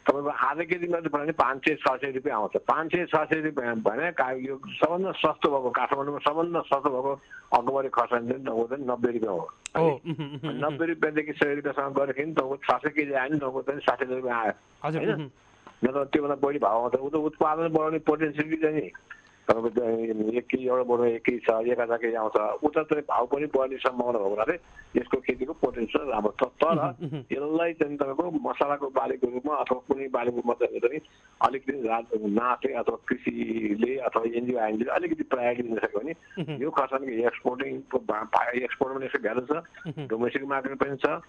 तपाईँको आधा केजीमा चाहिँ फल्ने 500-600 रुपियाँ आउँछ। 500-600 रुपियाँ भने यो सबभन्दा सस्तो भएको काठमाडौँमा सबभन्दा सस्तो भएको अकबरी खर्सानी चाहिँ तपाईँको 90 रुपियाँ हो। 90 रुपियाँदेखि 100 रुपियाँसम्म गरेदेखि तपाईँको 600 केजी आयो नि तपाईँको चाहिँ 60 रुपियाँ आयो होइन। नत्र त्योभन्दा बढी भाउ आउँछ। ऊ त उत्पादन बढाउने पोटेन्सियल चाहिँ नि तपाईँको 1 केजी एउटा बढ्नु 1 केजी छ, 1000 केजी आउँछ। उता चाहिँ भाउ पनि बढ्ने सम्भावना भएको हुनाले यसको खेतीको पोटेन्सियल राम्रो छ। तर यसलाई चाहिँ तपाईँको मसलाको बालीको रूपमा अथवा कुनै बालीको रूपमा चाहिँ अलिकति नाचले अथवा कृषिले अथवा एनजिओ आइएनजीले अलिकति प्रायोरिटी दिन सक्यो भने यो खर्सानीको एक्सपोर्टमा यसको भ्यालु छ, डोमेस्टिक मार्केट पनि छ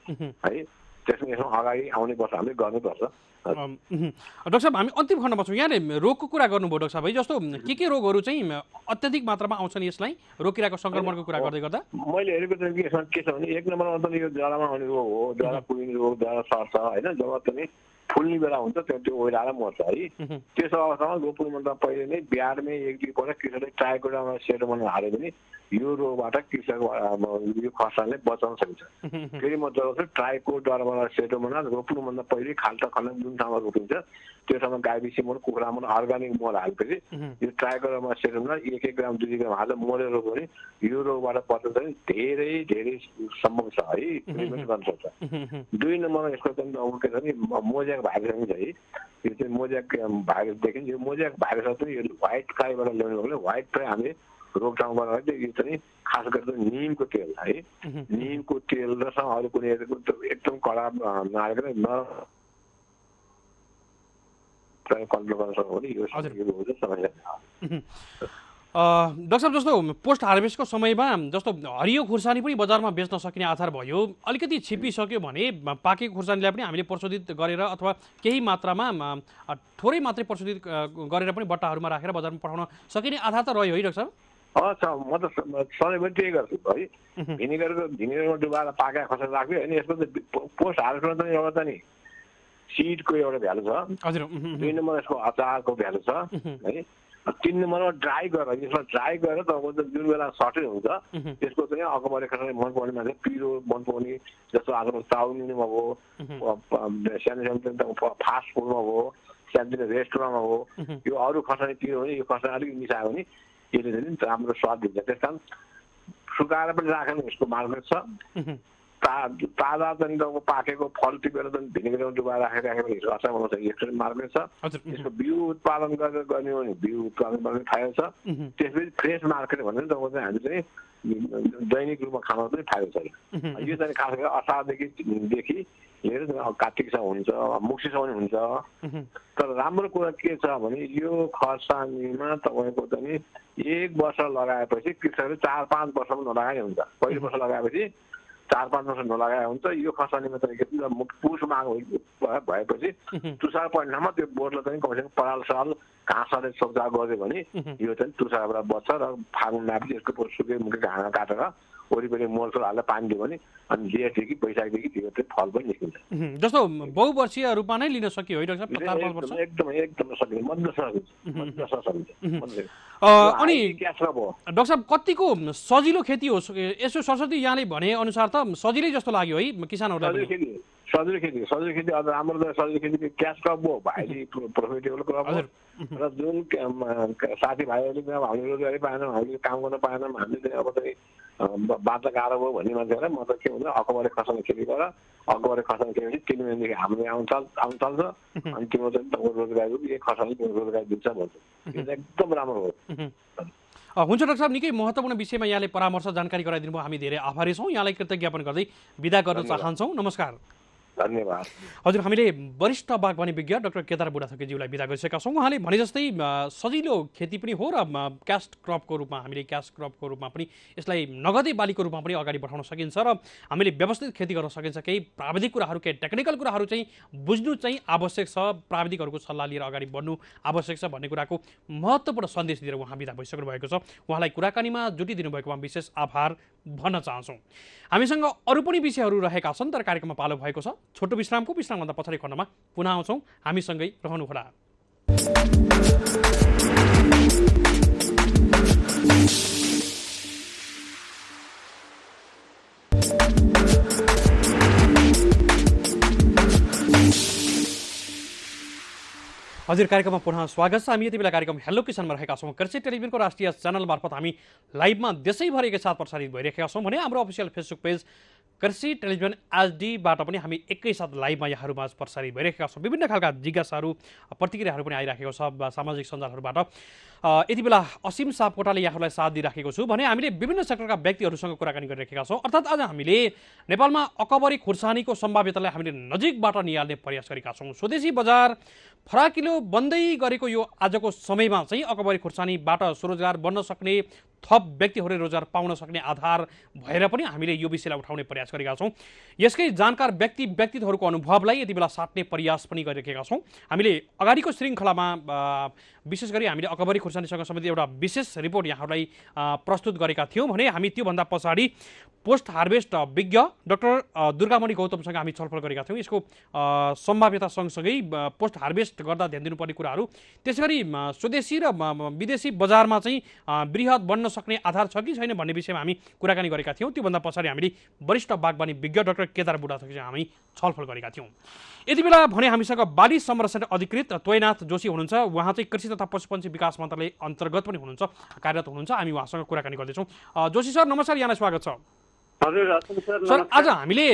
है। त्यसमा यसमा अगाडि आउने वर्ष हामीले गर्नुपर्छ। डाक्टर साहब, हामी अन्तिम खण्डमा छौँ। यहाँले रोगको कुरा गर्नुभयो डाक्टर साहब है, जस्तो के रोगहरू चाहिँ अत्याधिक मात्रामा आउँछन् यसलाई रोकिरहेको सङ्क्रमणको कुरा गर्दै गर्दा? मैले हेरेको चाहिँ यसमा के छ भने 1 नम्बरमा त यो जरामा आउने रोग हो, जरा कुहिने रोग, जरा सर्छ होइन। जब चाहिँ फुल्ने बेला हुन्छ त्यो ओइलाएर मर्छ है। त्यस्तो अवस्थामा रोप्नुभन्दा पहिले नै बिहारमै 1-2 पल्ट कृषकले ट्राइकोडर्मा सेरोमन हाल्यो भने यो रोगबाट कृषक यो खर्सानीले बचाउन सकिन्छ। फेरि म जब ट्राइकोडर्मा सेरोमन रोप्नुभन्दा पहिले खाल्टा खन्ड जुन ठाउँमा रोपिन्छ त्यो ठाउँमा गाईबेसी मल, कुखुरा मल, अर्ग्यानिक मल हालेपछि यो ट्राइकोडर्मा सेरोमन 1 ग्राम 2 ग्राम हालेर मलेर रोप्यो भने यो रोगबाट बचाउन चाहिँ धेरै सम्भव छ है, प्रिभेन्ट गर्न सक्छ। 2 नम्बरमा यसको चाहिँ के छ भने मोज्याक भाइरस पनि छ है। यो चाहिँ मोज्याक भाइरसदेखि यो मोज्याक भाइरस चाहिँ यो व्हाइट फ्लाईबाट ल्याउने हो भने व्हाइट फ्लाई हामीले रोकथामबाट यो चाहिँ खास गरेर निमको तेल है, निमको तेल र अरू कुनै एकदम कडा नहालेर कन्ट्रोल गर्न सक्यो भने यो समस्या। डाक्टर साहब, जस्तो पोस्ट हार्भेस्टको समयमा जस्तो हरियो खुर्सानी पनि बजारमा बेच्न सकिने आधार भयो, अलिकति छिपिसक्यो भने पाकेको खुर्सानीलाई पनि हामीले प्रशोधित गरेर अथवा केही मात्रामा थोरै मात्रै प्रशोधित गरेर पनि बट्टाहरूमा राखेर बजारमा पठाउन सकिने आधार त रह्यो है डाक्टर साहब? म त सधैँभरि त्यही गर्छु है। भिनेगरमा डुबाएर पाकेको खुर्सानी राख्यो होइन। यसको पोस्ट हार्भेस्टमा चाहिँ एउटा चाहिँ नि सिडको एउटा भ्यालु छ। 2 नम्बर यसको अचारको भ्यालु छ है। 3 नम्बरमा ड्राई गरेर यसलाई ड्राई गरेर तपाईँको जुन बेला सर्टेज हुन्छ त्यसको चाहिँ अकबरे खोर्सानी मन पर्ने मान्छे पिरो मन पर्ने जस्तो आज चाउमिनमा भयो सानो सानो फास्ट फुडमा भयो सानोतिनो रेस्टुरेन्टमा हो यो अरू खोर्सानी पिरो भने यो खोर्सानी अलिक मिसायो भने यसले चाहिँ राम्रो स्वाद दिन्छ। त्यस कारण सुकाएर पनि राख्नु यसको मार्केट छ। ताजा चाहिँ तपाईँको पाकेको फल टिपेर चाहिँ भिनेगरमा डुबाएर राखेर यसको अचार बनाउँछ यसको मार्केट छ। यसको बिउ उत्पादन गरेर गर्ने हो भने बिउ उत्पादन गर्ने फाइदा छ। त्यसपछि फ्रेस मार्केट भने तपाईँको चाहिँ हामी चाहिँ दैनिक रूपमा खान पनि फाइदा छ। यो चाहिँ खास गरेर असारदेखि लिएर कार्तिकसम्म हुन्छ मुक्सीसम्म हुन्छ। तर राम्रो कुरा के छ भने यो खर्सानीमा तपाईँको चाहिँ 1 वर्ष लगाएपछि कृषकले 4-5 वर्ष पनि नलगाए हुन्छ। पहिलो वर्ष लगाएपछि 4-5 वर्ष नलगाए हुन्छ। यो खर्सानीमा चाहिँ पुस माग भएपछि तुषार परिणाममा त्यो बोटलाई चाहिँ कमसेकम पराल साल घाँसले सोक्जा गर्यो भने यो चाहिँ तुषारबाट बच्छ र फागुन नापी यसको सुके मुखे घाँगा काटेर वरिपरि मोलसोल हालेर पानी दियो भने अनि जेठदेखि वैशाखदेखि त्यो चाहिँ फल पनि निस्किन्छ। जस्तो बहुवर्षीय रूपमा नै लिन सकियो है डाक्टर साहब? एकदमै सकिन्छ मद्दत सकिन्छ। अनि डाक्टर साहब कतिको सजिलो खेती हो यसो सरस्वती यहाँले भने अनुसार त सजिलै जस्तो लाग्यो है किसानहरूलाई? सजिलो खेती अझ राम्रो सजिलो खेती क्यास क्रप हो भाइली प्रोफिटेबल क्रप हो र जुन साथीभाइहरूले हामीले रोजगारी पाएनौँ हामीले काम गर्न पाएनौँ हामीले अब चाहिँ बाटो गाह्रो भयो भन्ने मान्छेहरूलाई म त के भन्छ अकबरे खर्सानी खेती गर अकबरे खर्सानी खेती 3 महिनादेखि हाम्रो आउनु चल्छ अनि तिम्रो चाहिँ तपाईँको रोजगारी एक खर्सानी रोजगारी दिन्छ भन्छ। यो चाहिँ एकदम राम्रो हो। हुन्छ डाक्टर साहब निकै महत्त्वपूर्ण विषयमा यहाँले परामर्श जानकारी गराइदिनु भयो। हामी धेरै आभारी छौँ। यहाँलाई कृतज्ञ ज्ञापन गर्दै बिदा गर्न चाहन्छौँ। नमस्कार। धन्यवाद। हजुर हामीले वरिष्ठ बागवानी विज्ञ डाक्टर केदार बुढाथोकीज्यूलाई बिदा गरिसकेका छौँ। उहाँले भने जस्तै सजिलो खेती पनि हो र क्यास्ट क्रपको रूपमा हामीले क्यास्ट क्रपको रूपमा पनि यसलाई नगदे बालीको रूपमा पनि अगाडि बढाउन सकिन्छ र हामीले व्यवस्थित खेती गर्न सकिन्छ। केही प्राविधिक कुराहरू केही टेक्निकल कुराहरू चाहिँ बुझ्नु चाहिँ आवश्यक छ। प्राविधिकहरूको सल्लाह लिएर अगाडि बढ्नु आवश्यक छ भन्ने कुराको महत्त्वपूर्ण सन्देश दिएर उहाँ बिदा भइसक्नु भएको छ। उहाँलाई कुराकानीमा जुटिदिनु भएकोमा विशेष आभार भन्न चाहन्छौँ। हामीसँग अरू पनि विषयहरू रहेका छन् तर कार्यक्रममा पालो भएको छ। छोटो विश्रामभन्दा पछाडि खण्डमा पुनः आउँछौँ। हामीसँगै रहनुहोला। हजुर कार्यक्रममा पुनः स्वागत छ। हामी यति बेला कार्यक्रम हेलो किसानमा रहेका छौँ। कृषि टेलिभिजनको राष्ट्रिय च्यानल मार्फत हामी लाइभमा देशैभर एकैसाथ प्रसारित भइरहेका छौँ भने हाम्रो अफिसियल फेसबुक पेज कृषि टेलिभिजन एचडीबाट पनि हामी एकैसाथ लाइभमा यहाँहरूमा प्रसारित भइरहेका छौँ। विभिन्न खालका जिज्ञासाहरू प्रतिक्रियाहरू पनि आइराखेको छ सामाजिक सञ्जालहरूबाट। यति बेला असीम सापकोटाले यहाँहरूलाई साथ दिइराखेको छु भने हामीले विभिन्न सेक्टरका व्यक्तिहरूसँग कुराकानी गरिरहेका छौँ। अर्थात् आज हामीले नेपालमा अकबरी खुर्सानीको सम्भाव्यतालाई हामीले नजिकबाट निहाल्ने प्रयास गरेका छौँ। स्वदेशी बजार फराकिलो बन्दै गरेको यो आजको समयमा चाहिँ अकबरी खुर्सानीबाट स्वरोजगार बन्न सक्ने थप व्यक्तिहरूले रोजगार पाउन सक्ने आधार भएर पनि हामीले यो विषयलाई उठाउने प्रयास गरेका छौँ। यसकै जानकार व्यक्तित्वहरूको अनुभवलाई यति बेला साट्ने प्रयास पनि गरिरहेका छौँ। हामीले अगाडिको श्रृङ्खलामा विशेष गरी हामीले अकबरी खुर्सानीसँग सम्बन्धित एउटा विशेष रिपोर्ट यहाँहरूलाई प्रस्तुत गरेका थियौँ भने हामी त्योभन्दा पछाडि पोस्ट हार्भेस्ट विज्ञ डाक्टर दुर्गामणि गौतमसँग हामी छलफल गरेका थियौँ। यसको सम्भाव्यता सँगसँगै पोस्ट हार्भेस्ट गर्दा ध्यान दिनुपर्ने कुराहरू, त्यसै गरी स्वदेशी र विदेशी बजारमा चाहिँ बृहत बन्न सक्ने आधार छ कि छैन भन्ने विषयमा हामी कुराकानी गरेका थियौँ। त्योभन्दा पछाडि हामीले वरिष्ठ बागवानी विज्ञ डाक्टर केदार बुढाथोकीसँग हामी छलफल गरेका थियौँ। यति बेला भने हामीसँग बाली संरक्षण अधिकृत तोयनाथ जोशी हुनुहुन्छ। उहाँ चाहिँ कृषि तथा पशुपन्छी विकास मन्त्रालय अन्तर्गत पनि हुनुहुन्छ, कार्यरत हुनुहुन्छ। हामी उहाँसँग कुराकानी गर्दैछौँ। जोशी सर नमस्कार, यहाँलाई स्वागत छ। हजुर सर, आज हामीले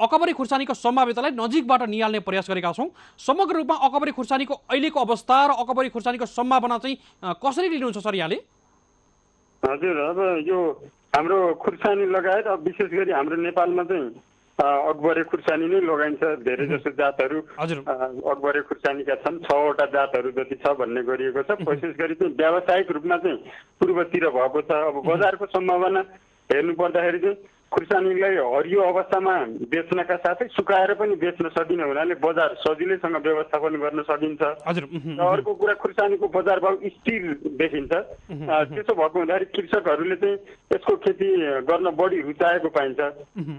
अकबरी खुर्सानीको सम्भाव्यतालाई नजिकबाट निहाल्ने प्रयास गरेका छौँ। समग्र रूपमा अकबरी खुर्सानीको अहिलेको अवस्था र अकबरी खुर्सानीको सम्भावना चाहिँ कसरी लिनुहुन्छ सर यहाँले? हजुर, अब यो हाम्रो खुर्सानी लगायत अब विशेष गरी हाम्रो नेपालमा चाहिँ अकबरे खुर्सानी नै लगाइन्छ। धेरै जसो जातहरू अकबरे खुर्सानीका छन्, 6 वटा जातहरू जति छ भन्ने गरिएको छ। विशेष गरी चाहिँ व्यावसायिक रूपमा चाहिँ पूर्वतिर भएको छ। अब बजारको सम्भावना हेर्नु पर्दाखेरि चाहिँ खुर्सानीलाई हरियो अवस्थामा बेच्नका साथै सुकाएर पनि बेच्न सकिने हुनाले बजार सजिलैसँग व्यवस्थापन गर्न सकिन्छ। र अर्को कुरा खुर्सानीको बजार भाव स्थिर देखिन्छ। त्यसो भएको हुँदाखेरि कृषकहरूले चाहिँ यसको खेती गर्न बढी रुचाएको पाइन्छ।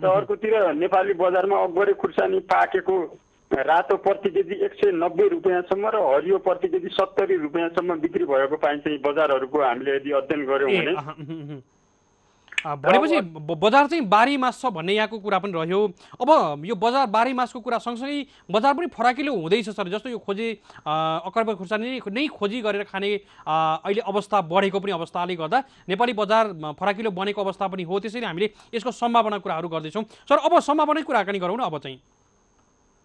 र अर्कोतिर नेपाली बजारमा अकबरे खुर्सानी पाकेको रातो प्रति केजी 190 रुपियाँसम्म र हरियो प्रति केजी 70 रुपियाँसम्म बिक्री भएको पाइन्छ। यी बजारहरूको हामीले यदि अध्ययन गर्यौँ भने भनेपछि बजार चाहिँ बाह्रै मास छ भन्ने यहाँको कुरा पनि रह्यो। अब यो बजार बाह्रै मासको कुरा सँगसँगै बजार पनि फराकिलो हुँदैछ सर। जस्तो यो खोजी अकबर खुर्सानी नै खोजी गरेर खाने अहिले अवस्था बढेको पनि अवस्थाले गर्दा नेपाली बजार फराकिलो बनेको अवस्था पनि हो। त्यसैले हामीले यसको सम्भावना कुराहरू गर्दैछौँ। सर अब सम्भावनाकै कुराकानी गरौँ न। अब चाहिँ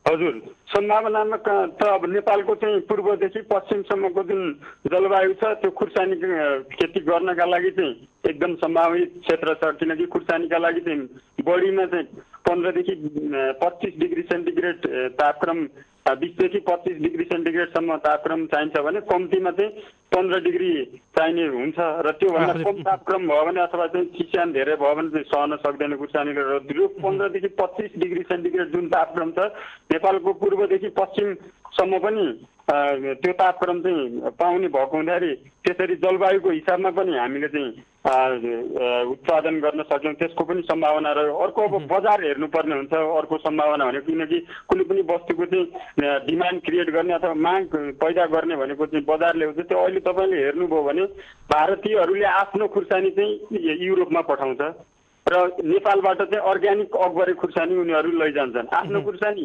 हजुर, सम्भावनामा त अब नेपालको चाहिँ पूर्वदेखि पश्चिमसम्मको जुन जलवायु छ त्यो खुर्सानी खेती गर्नका लागि चाहिँ एकदम सम्भावित क्षेत्र छ। किनकि खुर्सानीका लागि चाहिँ बढीमा चाहिँ 15 देखि 25 डिग्री सेन्टिग्रेड तापक्रम, 20 देखि 25 डिग्री सेन्टिग्रेडसम्म तापक्रम चाहिन्छ भने कम्तीमा चाहिँ 15 डिग्री चाहिने हुन्छ। र त्योभन्दा कम तापक्रम भयो भने अथवा चाहिँ चिस्यान धेरै भयो भने चाहिँ सहन सक्दैन खुर्सानीले। र 15 देखि 25 डिग्री सेन्टिग्रेड जुन तापक्रम छ नेपालको पूर्वदेखि पश्चिमसम्म पनि त्यो तापक्रम चाहिँ पाउने भएको हुँदाखेरि त्यसरी जलवायुको हिसाबमा पनि हामीले चाहिँ उत्पादन गर्न सक्यौँ। त्यसको पनि सम्भावना रह्यो। अर्को अब बजार हेर्नुपर्ने हुन्छ। अर्को सम्भावना भनेको किनकि कुनै पनि वस्तुको चाहिँ डिमान्ड क्रिएट गर्ने अथवा माग पैदा गर्ने भनेको चाहिँ बजारले हुन्छ। त्यो अहिले तपाईँले हेर्नुभयो भने भारतीयहरूले आफ्नो खुर्सानी चाहिँ युरोपमा पठाउँछ र नेपालबाट चाहिँ अर्ग्यानिक अकबरे खुर्सानी उनीहरू लैजान्छन्। आफ्नो खुर्सानी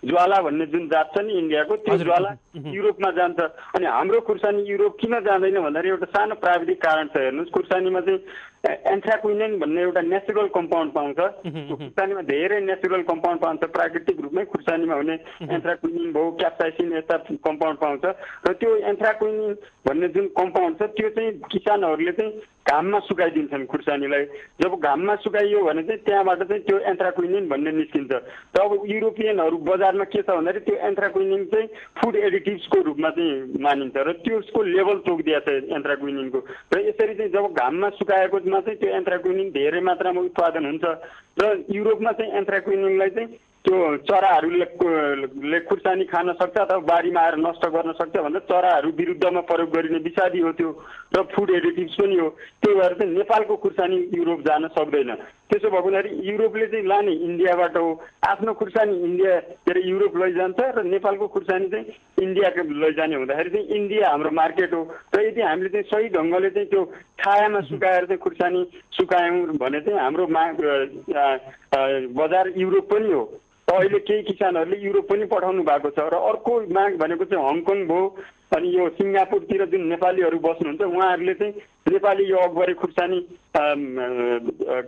ज्वाला भन्ने जुन जात छ नि इन्डियाको, त्यो ज्वाला युरोपमा जान्छ। अनि हाम्रो खुर्सानी युरोप किन जाँदैन भन्दाखेरि एउटा सानो प्राविधिक कारण छ। हेर्नुहोस्, खुर्सानीमा चाहिँ एन्थ्राक्विनिन भन्ने एउटा नेचुरल कम्पाउन्ड पाउँछ। खुर्सानीमा धेरै नेचुरल कम्पाउन्ड पाउँछ। प्राकृतिक रूपमै खुर्सानीमा हुने एन्थ्राक्विनिन भयो, क्याप्साइसिन यस्ता कम्पाउन्ड पाउँछ। र त्यो एन्थ्राक्विनिन भन्ने जुन कम्पाउन्ड छ त्यो चाहिँ किसानहरूले चाहिँ घाममा सुकाइदिन्छन् खुर्सानीलाई। जब घाममा सुकाइयो भने चाहिँ त्यहाँबाट चाहिँ त्यो एन्थ्राक्विनिन भन्ने निस्किन्छ। र अब युरोपियनहरू बजारमा के छ भन्दाखेरि त्यो एन्थ्राक्विनिन चाहिँ फुड एडिटिभ्सको रूपमा चाहिँ मानिन्छ र त्यसको लेभल तोकिदिएको छ एन्थ्राक्विनिनको। र यसरी चाहिँ जब घाममा सुकाएकोमा चाहिँ त्यो एन्थ्राक्विनिन धेरै मात्रामा उत्पादन हुन्छ र युरोपमा चाहिँ एन्थ्राक्विनिनलाई चाहिँ त्यो चराहरूले खुर्सानी खान सक्छ अथवा बारीमा आएर नष्ट गर्न सक्छ भनेर चराहरू विरुद्धमा प्रयोग गरिने विषादी हो त्यो, र फुड एडिटिभ्स पनि हो। त्यही भएर चाहिँ नेपालको खुर्सानी युरोप जान सक्दैन। त्यसो भएको हुनाले युरोपले चाहिँ लाने इन्डियाबाट हो। आफ्नो खुर्सानी इन्डिया के अरे युरोप लैजान्छ र नेपालको खुर्सानी चाहिँ इन्डियाको लैजाने हुँदाखेरि चाहिँ इन्डिया हाम्रो मार्केट हो। र यदि हामीले चाहिँ सही ढङ्गले चाहिँ त्यो छायामा सुकाएर चाहिँ खुर्सानी सुकायौँ भने चाहिँ हाम्रो बजार युरोप पनि हो। अहिले केही किसानहरूले युरोप पनि पठाउनु भएको छ। र अर्को माग भनेको चाहिँ हङकङ भयो। अनि यो सिङ्गापुरतिर जुन नेपालीहरू बस्नुहुन्छ उहाँहरूले चाहिँ नेपाली यो अकबरे खुर्सानी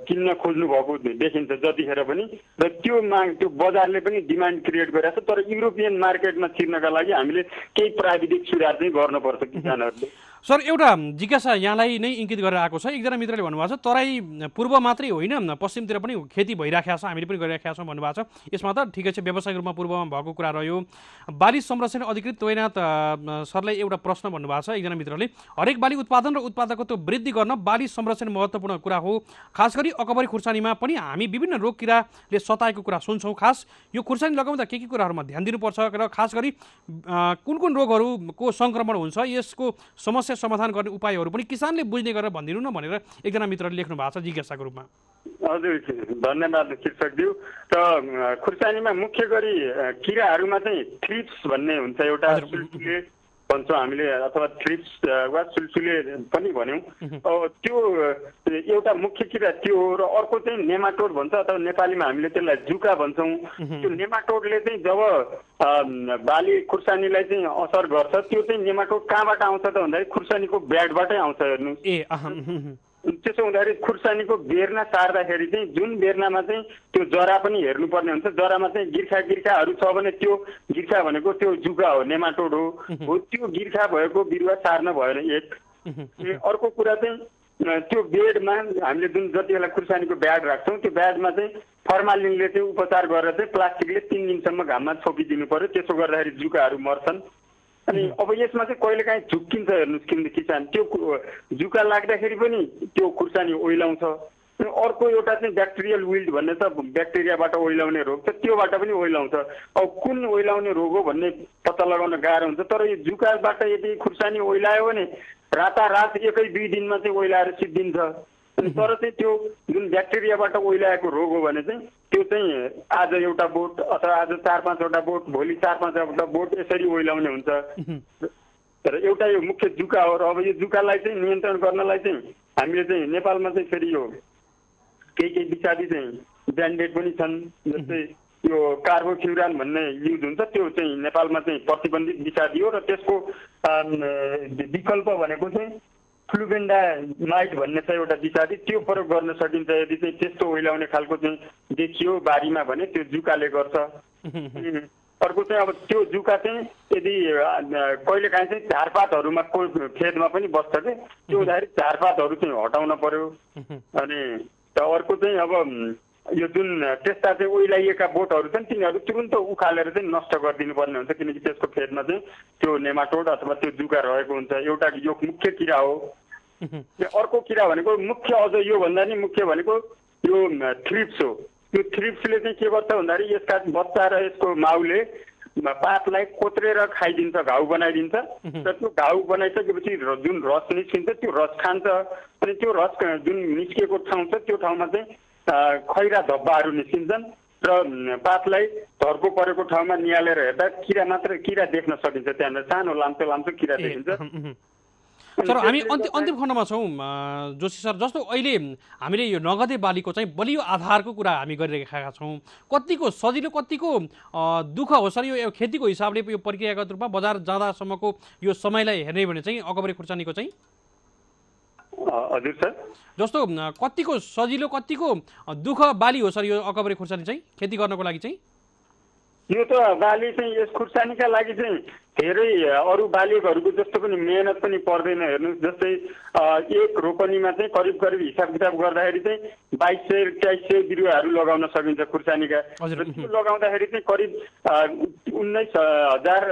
किन्न खोज्नु भएको देखिन्छ जतिखेर पनि। र त्यो माग त्यो बजारले पनि डिमान्ड क्रिएट गरिरहेको छ। तर युरोपियन मार्केटमा छिर्नका लागि हामीले केही प्राविधिक सुधार चाहिँ गर्नुपर्छ किसानहरूले। सर, एउटा जिज्ञासा यहाँलाई नै इङ्गित गरेर आएको छ। एकजना मित्रले भन्नुभएको छ तराई पूर्व मात्रै होइन पश्चिमतिर पनि खेती भइराखेको छ, हामीले पनि गरिराखेका छौँ भन्नुभएको छ। यसमा त ठिकै छ, व्यावसायिक रूपमा पूर्वमा भएको कुरा रह्यो। बाली संरक्षण अधिकृत तैनाथ सरलाई एउटा प्रश्न भन्नुभएको छ एकजना मित्रले। हरेक बाली उत्पादन र उत्पादकत्व वृद्धि गर्न बाली संरक्षण महत्त्वपूर्ण कुरा हो। खास गरी अकबरे खुर्सानीमा पनि हामी विभिन्न रोग किराले सताएको कुरा सुन्छौँ। खास यो खुर्सानी लगाउँदा के कुराहरूमा ध्यान दिनुपर्छ र खास गरी कुन कुन रोगहरूको सङ्क्रमण हुन्छ, यसको समस्या समाधान गर्ने उपायहरू पनि किसानले बुझ्ने गरेर भनिदिनु न भनेर एकजना मित्रले लेख्नु भएको छ जिज्ञासाको रूपमा। हजुर, धन्यवाद शीर्षकज्यू। र खुर्सानीमा मुख्य गरी किराहरूमा चाहिँ थ्रिप्स भन्ने हुन्छ एउटा, सुलसुले भन्छौँ हामीले अथवा थ्रिप्स वा सुलसुले पनि भन्यौँ। त्यो एउटा मुख्य किरा त्यो हो। र अर्को चाहिँ नेमाटोड भन्छ अथवा नेपालीमा हामीले त्यसलाई जुका भन्छौँ। त्यो नेमाटोडले चाहिँ जब बाली खुर्सानीलाई चाहिँ असर गर्छ त्यो चाहिँ नेमाटोड कहाँबाट आउँछ त भन्दाखेरि खुर्सानीको ब्याडबाटै आउँछ। हेर्नु त्यसो हुँदाखेरि खुर्सानीको बेर्ना सार्दाखेरि चाहिँ जुन बेर्नामा चाहिँ त्यो जरा पनि हेर्नुपर्ने हुन्छ। जरामा चाहिँ गिर्खाहरू छ भने त्यो गिर्खा भनेको त्यो जुका हो, नेमाटोड हो। त्यो गिर्खा भएको बिरुवा सार्न भएन एक। अर्को कुरा चाहिँ त्यो बेडमा हामीले जुन जति बेला खुर्सानीको ब्याड राख्छौँ त्यो ब्याडमा चाहिँ फर्मालिनले चाहिँ उपचार गरेर चाहिँ प्लास्टिकले 3 दिनसम्म घाममा छोपिदिनु पर्यो। त्यसो गर्दाखेरि जुकाहरू मर्छन्। अनि अब यसमा चाहिँ कहिलेकाहीँ झुक्किन्छ। हेर्नुहोस् किसान, त्यो जुका लाग्दाखेरि पनि त्यो खुर्सानी ओइलाउँछ। अर्को एउटा चाहिँ ब्याक्टेरियल विल्ड भन्ने छ, ब्याक्टेरियाबाट ओइलाउने रोग छ, त्योबाट पनि ओइलाउँछ। अब कुन ओइलाउने रोग हो भन्ने पत्ता लगाउन गाह्रो हुन्छ। तर यो जुकाबाट यदि खुर्सानी ओइलायो भने रातारात 1-2 दिनमा चाहिँ ओइलाएर सिद्धिन्छ। तर चाहिँ त्यो जुन ब्याक्टेरियाबाट ओइलाएको रोग हो भने चाहिँ त्यो चाहिँ आज एउटा बोट अथवा आज 4-5वटा बोट, भोलि 4-5वटा बोट यसरी ओइलाउने हुन्छ। तर एउटा यो मुख्य जुका हो र अब यो जुकालाई चाहिँ नियन्त्रण गर्नलाई चाहिँ हामीले चाहिँ नेपालमा चाहिँ फेरि यो केही विषादी चाहिँ ब्यान्डेड पनि छन्, जस्तै यो कार्बोफ्युरान भन्ने युज हुन्छ, त्यो चाहिँ नेपालमा चाहिँ प्रतिबन्धित विषादी हो र त्यसको विकल्प भनेको चाहिँ फ्लुबेन्डामाइड भन्ने छ एउटा विषादी, त्यो प्रयोग गर्न सकिन्छ यदि चाहिँ त्यस्तो ओइलाउने खालको चाहिँ देखियो बारीमा भने त्यो जुकाले गर्छ। अर्को चाहिँ अब त्यो जुका चाहिँ यदि कहिलेकाहीँ चाहिँ झारपातहरूमा कोही खेतमा पनि बस्छ कि त्यो हुँदाखेरि झारपातहरू चाहिँ हटाउन पर्यो। अनि अर्को चाहिँ अब यो जुन त्यस्ता चाहिँ ओइलाइएका बोटहरू छन् तिनीहरू तुरुन्त उखालेर चाहिँ नष्ट गरिदिनु पर्ने हुन्छ, किनकि त्यसको फेदमा चाहिँ त्यो नेमाटोड अथवा त्यो जुका रहेको हुन्छ। एउटा यो मुख्य किरा हो। अर्को किरा भनेको मुख्य अझ योभन्दा नि मुख्य भनेको यो थ्रिप्स हो। यो थ्रिप्सले चाहिँ के गर्छ भन्दाखेरि यसका बच्चा र यसको माउले पातलाई कोत्रेर खाइदिन्छ, घाउ बनाइदिन्छ र त्यो घाउ बनाइसकेपछि जुन रस निस्किन्छ त्यो रस खान्छ। अनि त्यो रस जुन निस्किएको ठाउँ छ त्यो ठाउँमा चाहिँ खैरा धब्बाहरू निस्किन्छन् र पातलाई धर्को परेको ठाउँमा निहालेर हेर्दा किरा देख्न सकिन्छ, त्यहाँनिर सानो लाम्चो लाम्चो किरा देखिन्छ। सर हामी अन्तिम खण्डमा छौँ जोशी सर। जस्तो अहिले हामीले यो नगदे बालीको चाहिँ बलियो आधारको कुरा हामी गरिरहेका छौँ, कतिको सजिलो कतिको दुःख हो सर यो खेतीको हिसाबले यो प्रक्रियागत रूपमा बजार जाँदासम्मको यो समयलाई हेर्ने भने चाहिँ अकबरे खुर्सानीको चाहिँ? हजुर सर, जस्तो कतिको सजिलो कतिको दुःख बाली हो सर यो अकबरे खुर्सानी चाहिँ खेती गर्नको लागि चाहिँ? यो त बाली चाहिँ यस खुर्सानीका लागि चाहिँ धेरै अरू बालीहरूको जस्तो पनि मेहनत पनि पर्दैन। हेर्नुहोस्, जस्तै एक रोपनीमा चाहिँ करिब हिसाब किताब गर्दाखेरि चाहिँ 2200-2300 बिरुवाहरू लगाउन सकिन्छ खुर्सानीका। त्यो लगाउँदाखेरि चाहिँ करिब 19,000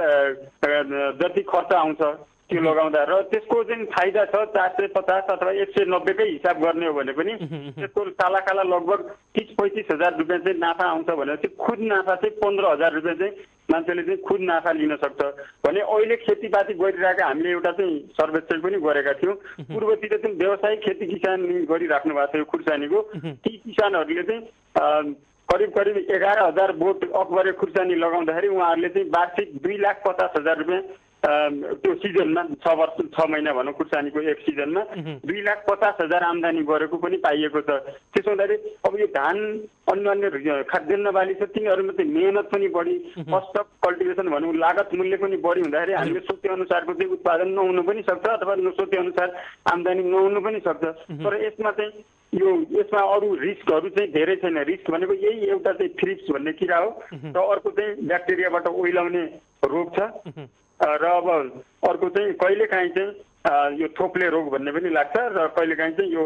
जति खर्च आउँछ त्यो लगाउँदा, र त्यसको चाहिँ फाइदा छ 450 अथवा 190कै हिसाब गर्ने हो भने पनि त्यसको सालाकाला लगभग 30-35 हजार रुपियाँ चाहिँ नाफा आउँछ भनेपछि खुद नाफा चाहिँ 15,000 रुपियाँ चाहिँ मान्छेले चाहिँ खुद नाफा लिन सक्छ भने अहिले खेतीपाती गरिरहेका हामीले एउटा चाहिँ सर्वेक्षण पनि गरेका थियौँ। पूर्वतिर चाहिँ व्यावसायिक खेती किसान गरिराख्नु भएको थियो खुर्सानीको, ती किसानहरूले चाहिँ करिब 11,000 बोट अकबरे खुर्सानी लगाउँदाखेरि उहाँहरूले चाहिँ वार्षिक 2,50,000 रुपियाँ त्यो सिजनमा 6 महिना भनौँ खुर्सानीको एक सिजनमा 2,50,000 आम्दानी गरेको पनि पाइएको छ। त्यसो हुँदाखेरि अब यो धान अन्य खाद्यान्न बाली छ तिनीहरूमा चाहिँ मेहनत पनि बढी, कस्ट अफ कल्टिभेसन भनौँ लागत मूल्य पनि बढी हुँदाखेरि हामीले सोचे अनुसारको चाहिँ उत्पादन नहुनु पनि सक्छ अथवा सोचे अनुसार आम्दानी नहुनु पनि सक्छ। तर यसमा चाहिँ यसमा अरू रिस्कहरू चाहिँ धेरै छैन। रिस्क भनेको यही एउटा चाहिँ थ्रिप्स भन्ने किरा हो र अर्को चाहिँ ब्याक्टेरियाबाट ओइलाउने रोग छ र अब अर्को चाहिँ कहिलेकाहीँ चाहिँ यो थोप्ले रोग भन्ने पनि लाग्छ र कहिलेकाहीँ चाहिँ यो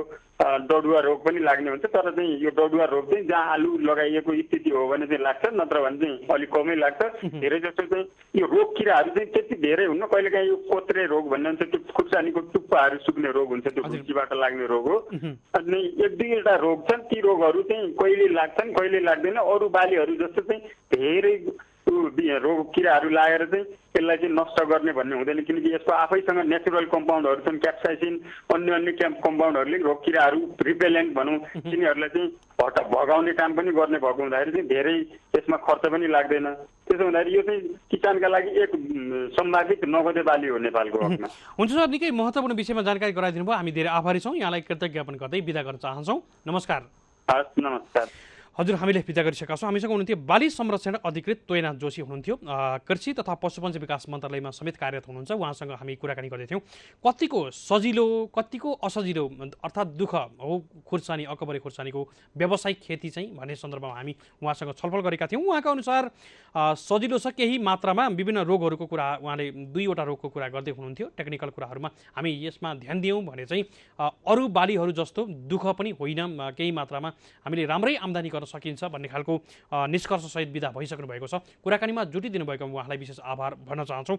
डडुवा रोग पनि लाग्ने हुन्छ। तर चाहिँ यो डडुवा रोग चाहिँ जहाँ आलु लगाइएको स्थिति हो भने चाहिँ लाग्छ, नत्र भने चाहिँ अलिक कमै लाग्छ। धेरै जस्तो चाहिँ यो रोग किराहरू चाहिँ त्यति धेरै हुन्न। कहिलेकाहीँ यो कोत्रे रोग भन्ने हुन्छ, त्यो खुर्सानीको टुप्पाहरू सुक्ने रोग हुन्छ, त्यो खुर्सीबाट लाग्ने रोग हो। अनि 1-2वटा रोग छन्, ती रोगहरू चाहिँ कहिले लाग्छन् कहिले लाग्दैन। अरू बालीहरू जस्तो चाहिँ धेरै रोग किराहरू लागेर चाहिँ यसलाई चाहिँ नष्ट गर्ने भन्ने हुँदैन, किनकि यसको आफैसँग नेचुरल कम्पाउन्डहरू छन्, क्याप्साइसिन अन्य कम्पाउन्डहरूले रोग किराहरू रिपेलेन्ट भनौँ तिनीहरूलाई चाहिँ भगाउने काम पनि गर्ने भएको हुँदाखेरि चाहिँ धेरै यसमा खर्च पनि लाग्दैन। त्यसो हुँदाखेरि यो चाहिँ किसानका लागि एक सम्भावित नगदे बाली हो नेपालको हकमा। हुन्छ सर, निकै महत्त्वपूर्ण विषयमा जानकारी गराइदिनु भयो, हामी धेरै आभारी छौँ। यहाँलाई कृतज्ञ ज्ञापन गर्दै बिदा गर्न चाहन्छौँ। नमस्कार। हस्, नमस्कार। हजुर, हामीले बिदा गरिसकेका छौँ। हामीसँग हुनुहुन्थ्यो बाली संरक्षण अधिकृत तोयनाथ जोशी हुनुहुन्थ्यो, कृषि तथा पशुपन्छी विकास मन्त्रालयमा समेत कार्यरत हुनुहुन्छ। उहाँसँग हामी कुराकानी गर्दैथ्यौँ कतिको सजिलो कतिको असजिलो अर्थात् दुःख हो खुर्सानी अकबरे खुर्सानीको व्यावसायिक खेती चाहिँ भन्ने सन्दर्भमा हामी उहाँसँग छलफल गरेका थियौँ। उहाँका अनुसार सजिलो छ, केही मात्रामा विभिन्न रोगहरूको कुरा उहाँले 2वटा रोगको कुरा गर्दै हुनुहुन्थ्यो। टेक्निकल कुराहरूमा हामी यसमा ध्यान दियौँ भने चाहिँ अरू बालीहरू जस्तो दुःख पनि होइन, केही मात्रामा हामीले राम्रै आम्दानी गर्न गर्न सकिन्छ भन्ने खालको निष्कर्षसहित विदा भइसक्नु भएको छ। कुराकानीमा जुटिदिनु भएको उहाँलाई विशेष आभार भन्न चाहन्छौँ।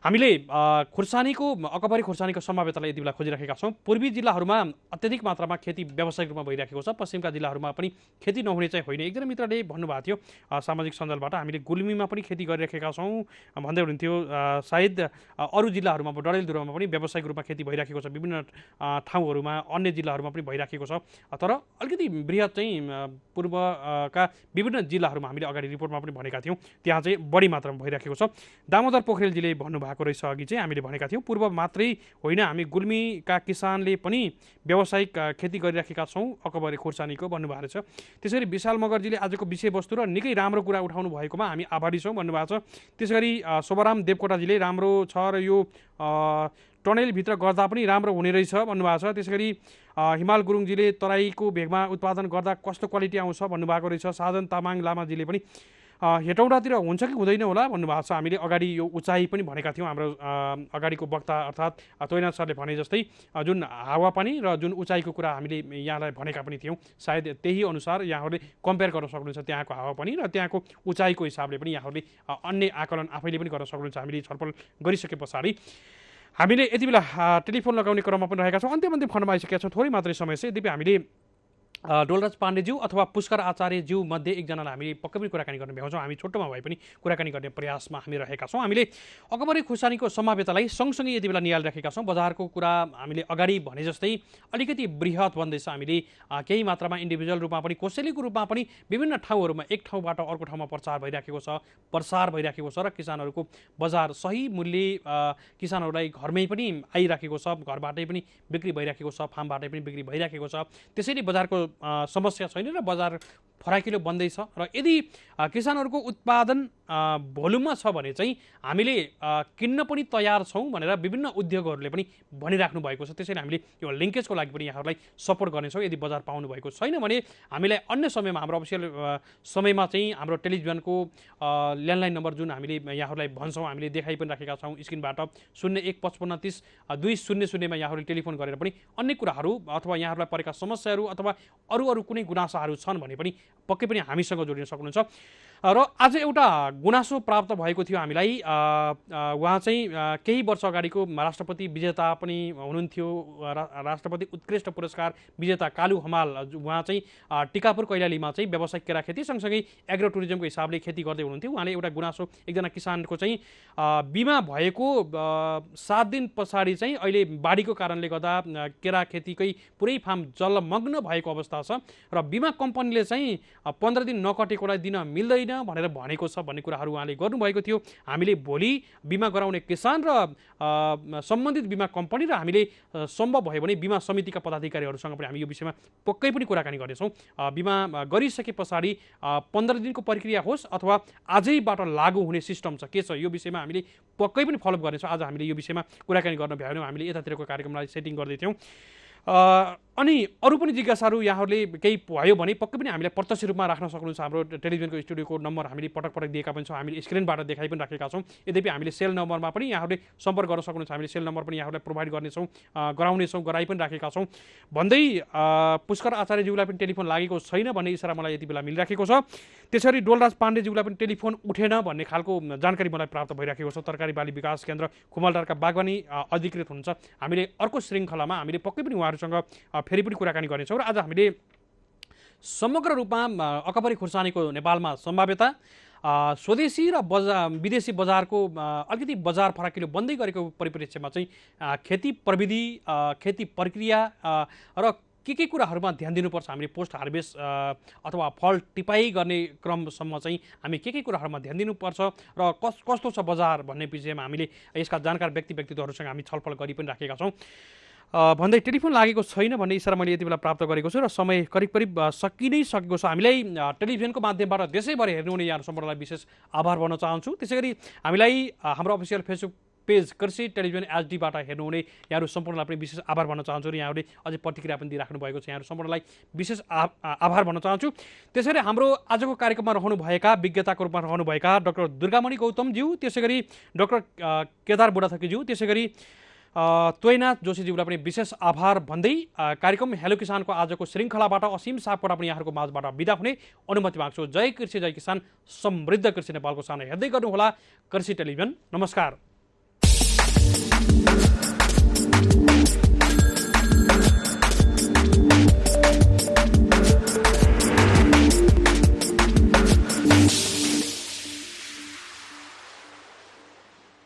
हामीले अकबरी खुर्सानीको सम्भाव्यतालाई यति बेला खोजिरहेका छौँ। पूर्वी जिल्लाहरूमा अत्यधिक मात्रामा खेती व्यावसायिक रूपमा भइरहेको छ, पश्चिमका जिल्लाहरूमा पनि खेती नहुने चाहिँ होइन। एकजना मित्रले भन्नुभएको थियो सामाजिक सञ्जालबाट, हामीले गुल्मीमा पनि खेती गरिरहेका छौँ भन्दै हुनुहुन्थ्यो। सायद अरू जिल्लाहरूमा डडेलधुरामा पनि व्यावसायिक रूपमा खेती भइरहेको छ, विभिन्न ठाउँहरूमा अन्य जिल्लाहरूमा पनि भइरहेको छ। तर अलिकति बृहत चाहिँ पूर्वका विभिन्न जिल्लाहरूमा हामीले अगाडि रिपोर्टमा पनि भनेका थियौँ, त्यहाँ चाहिँ बढी मात्रामा भइरहेको छ। दामोदर पोखरेलजीले भन्नुभएको रहेछ अघि चाहिँ हामीले भनेका थियौँ, पूर्व मात्रै होइन हामी गुल्मीका किसानले पनि व्यावसायिक खेती गरिरहेका छौँ अकबरी खुर्सानीको भन्नुभएको रहेछ। त्यसरी विशाल मगरजीले आजको विषयवस्तु र निकै राम्रो कुरा उठाउनु भएकोमा हामी आभारी छौँ भन्नुभएको छ। त्यसरी शोभाराम देवकोटाजीले राम्रो छ र यो टनेलभित्र गर्दा पनि राम्रो हुने रहेछ भन्नुभएको छ। त्यसरी हिमाल गुरुङजीले तराईको भेगमा उत्पादन गर्दा कस्तो क्वालिटी आउँछ भन्नुभएको रहेछ। साधन तामाङ लामाजीले पनि हेटौडातिर हुन्छ कि हुँदैन होला भन्नुभएको छ। हामीले अगाडि यो उचाइ पनि भनेका थियौँ, हाम्रो अगाडिको वक्ता अर्थात् तोयनाथ सरले भने जस्तै जुन हावापानी र जुन उचाइको कुरा हामीले यहाँलाई भनेका पनि थियौँ, सायद त्यही अनुसार यहाँहरूले कम्पेयर गर्न सक्नुहुन्छ त्यहाँको हावापानी र त्यहाँको उचाइको हिसाबले पनि यहाँहरूले अन्य आकलन आफैले पनि गर्न सक्नुहुन्छ। हामीले छलफल गरिसके पछाडि हामीले यति बेला टेलिफोन लगाउने क्रममा पनि रहेका छौँ। अन्तिम खण्डमा आइसकेका छौँ, थोरै मात्रै समय छ। यद्यपि हामीले डोलराज पाण्डेज्यू अथवा पुष्कर आचार्यज्यू मध्ये एकजनालाई हामी पक्कै पनि कुराकानी गर्न भ्याउँछौँ। हामी छोटोमा भए पनि कुराकानी गर्ने प्रयासमा हामी रहेका छौँ। हामीले अकबरी खुर्सानीको सम्भाव्यतालाई सँगसँगै यति बेला निहालिरहेका छौँ। बजारको कुरा हामीले अगाडि भने जस्तै अलिकति बृहत बन्दैछ। हामीले केही मात्रामा इन्डिभिजुअल रूपमा पनि कोसेलीको रूपमा पनि विभिन्न ठाउँहरूमा एक ठाउँबाट अर्को ठाउँमा प्रसार भइरहेको छ र किसानहरूको बजार सही मूल्य किसानहरूलाई घरमै पनि आइरहेको छ, घरबाटै पनि बिक्री भइरहेको छ, फार्मबाटै पनि बिक्री भइरहेको छ। त्यसैले बजारको समस्या छैन र बजार फराकिलो बन्दैछ। र यदि किसानहरूको उत्पादन भोल्युममा छ भने चाहिँ हामीले किन्न पनि तयार छौँ भनेर विभिन्न उद्योगहरूले पनि भनिराख्नु भएको छ। त्यसैले हामीले यो लिङ्केजको लागि पनि यहाँहरूलाई सपोर्ट गर्नेछौँ। यदि बजार पाउनु भएको छैन भने हामीलाई अन्य समयमा हाम्रो अफिसियल समयमा चाहिँ हाम्रो टेलिभिजनको ल्यान्डलाइन नम्बर जुन हामीले यहाँहरूलाई भन्छौँ, हामीले देखाइ पनि राखेका छौँ स्क्रिनबाट 015530 200 मा यहाँहरूले टेलिफोन गरेर पनि अन्य कुराहरू अथवा यहाँहरूलाई परेका समस्याहरू अथवा अरू कुनै गुनासाहरू छन् भने पनि पक्कै पनि हामीसँग जोडिन सक्नुहुन्छ। र आज एउटा गुनासो प्राप्त भएको थियो हामीलाई। उहाँ चाहिँ केही वर्ष अगाडिको राष्ट्रपति विजेता पनि हुनुहुन्थ्यो, राष्ट्रपति उत्कृष्ट पुरस्कार विजेता कालु हमाल। उहाँ चाहिँ टिकापुर कैलालीमा चाहिँ व्यावसायिक केरा खेती सँगसँगै एग्रो टुरिज्मको हिसाबले खेती गर्दै हुनुहुन्थ्यो। उहाँले एउटा गुनासो एकजना किसानको चाहिँ बिमा भएको 7 दिन पछाडि चाहिँ अहिले बाढीको कारणले गर्दा केरा खेतीकै पुरै फार्म जलमग्न भएको अवस्था छ र बिमा कम्पनीले चाहिँ 15 दिन नकटेकोलाई दिन मिल्दैन भनेर भनेको छ भन्ने कुराहरू उहाँले गर्नुभएको थियो। हामीले भोलि बिमा गराउने किसान र सम्बन्धित बिमा कम्पनी र हामीले सम्भव भयो भने बिमा समितिका पदाधिकारीहरूसँग पनि हामी यो विषयमा पक्कै पनि कुराकानी गर्नेछौँ। बिमा गरिसके पछाडि 15 दिनको प्रक्रिया होस् अथवा आजैबाट लागू हुने सिस्टम छ के छ, यो विषयमा हामीले पक्कै पनि फलोअप गर्नेछौँ। आज हामीले यो विषयमा कुराकानी गर्न भ्यायो भने हामीले यतातिरको कार्यक्रमलाई सेटिङ गर्दै थियौँ। अनि अरू पनि जिज्ञासाहरू यहाँहरूले केही भयो भने पक्कै पनि हामीलाई प्रत्यक्ष रूपमा राख्न सक्नुहुन्छ। हाम्रो टेलिभिजनको स्टुडियोको नम्बर हामीले पटक दिएका पनि छौँ, हामीले स्क्रिनबाट देखाइ पनि राखेका छौँ। यद्यपि हामीले सेल नम्बरमा पनि यहाँहरूले सम्पर्क गर्न सक्नुहुन्छ। हामीले सेल नम्बर पनि यहाँहरूलाई प्रोभाइड गर्नेछौँ, गराइ पनि राखेका छौँ। भन्दै पुष्कर आचार्यज्यूलाई पनि टेलिफोन लागेको छैन भन्ने इसारा मलाई यति बेला मिलिरहेको छ। त्यसरी डोलराज पाण्डेज्यूलाई पनि टेलिफोन उठेन भन्ने खालको जानकारी मलाई प्राप्त भइरहेको छ। तरकारी बाली विकास केन्द्र खुमलटारका बागवानी अधिकृत हुनुहुन्छ। हामीले अर्को श्रृङ्खलामा हामीले पक्कै पनि उहाँहरूसँग फेरि पनि कुराकानी गर्नेछौँ। र आज हामीले समग्र रूपमा अकबरी खुर्सानीको नेपालमा सम्भाव्यता, स्वदेशी र विदेशी बजारको अलिकति बजार फराकिलो बन्दै गरेको परिप्रेक्ष्यमा चाहिँ खेती प्रविधि, खेती प्रक्रिया र के कुराहरूमा ध्यान दिनुपर्छ, हामीले पोस्ट हार्भेस्ट अथवा फल टिपाइ गर्ने क्रमसम्म चाहिँ हामी के कुराहरूमा ध्यान दिनुपर्छ र कस्तो छ बजार भन्ने विषयमा हामीले यसका जानकार व्यक्तित्वहरूसँग हामी छलफल गरि पनि राखेका छौँ। भन्दै टेलिफोन लागेको छैन भन्ने इसारा मैले यति बेला प्राप्त गरेको छु र समय करिब सकिनै सकेको छ। हामीलाई टेलिभिजनको माध्यमबाट देशैभरि हेर्नुहुने यहाँ सम्पूर्णलाई विशेष आभार भन्न चाहन्छु। त्यसै गरी हामीलाई हाम्रो अफिसियल फेसबुक पेज कृषि टेलिभिजन एचडीबाट हेर्नुहुने यहाँहरू सम्पूर्णलाई पनि विशेष आभार भन्न चाहन्छु र यहाँहरूले अझै प्रतिक्रिया पनि दिइराख्नु भएको छ। यहाँहरू सम्पूर्णलाई विशेष आभार भन्न चाहन्छु। त्यसरी हाम्रो आजको कार्यक्रममा रहनुभएका विज्ञताको रूपमा रहनुभएका डाक्टर दुर्गामणि गौतमज्यू, त्यसै गरी डाक्टर केदार बुढाथकीज्यू, त्यसै गरी तोयनाथ जोशीज्यूलाई पनि विशेष आभार भन्दै कार्यक्रम हेलो किसानको आजको श्रृङ्खलाबाट असीम सापकोटा पनि यहाँहरूको माझबाट बिदा हुने अनुमति माग्छु। जय कृषि जय किसान, समृद्ध कृषि नेपालको सानो हेर्दै गर्नुहोला कृषि टेलिभिजन। नमस्कार।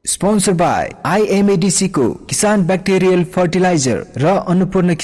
स्पोन्सर बाय IMADC को किसान बैक्टेरियल फर्टिलाइजर र अन्नपूर्ण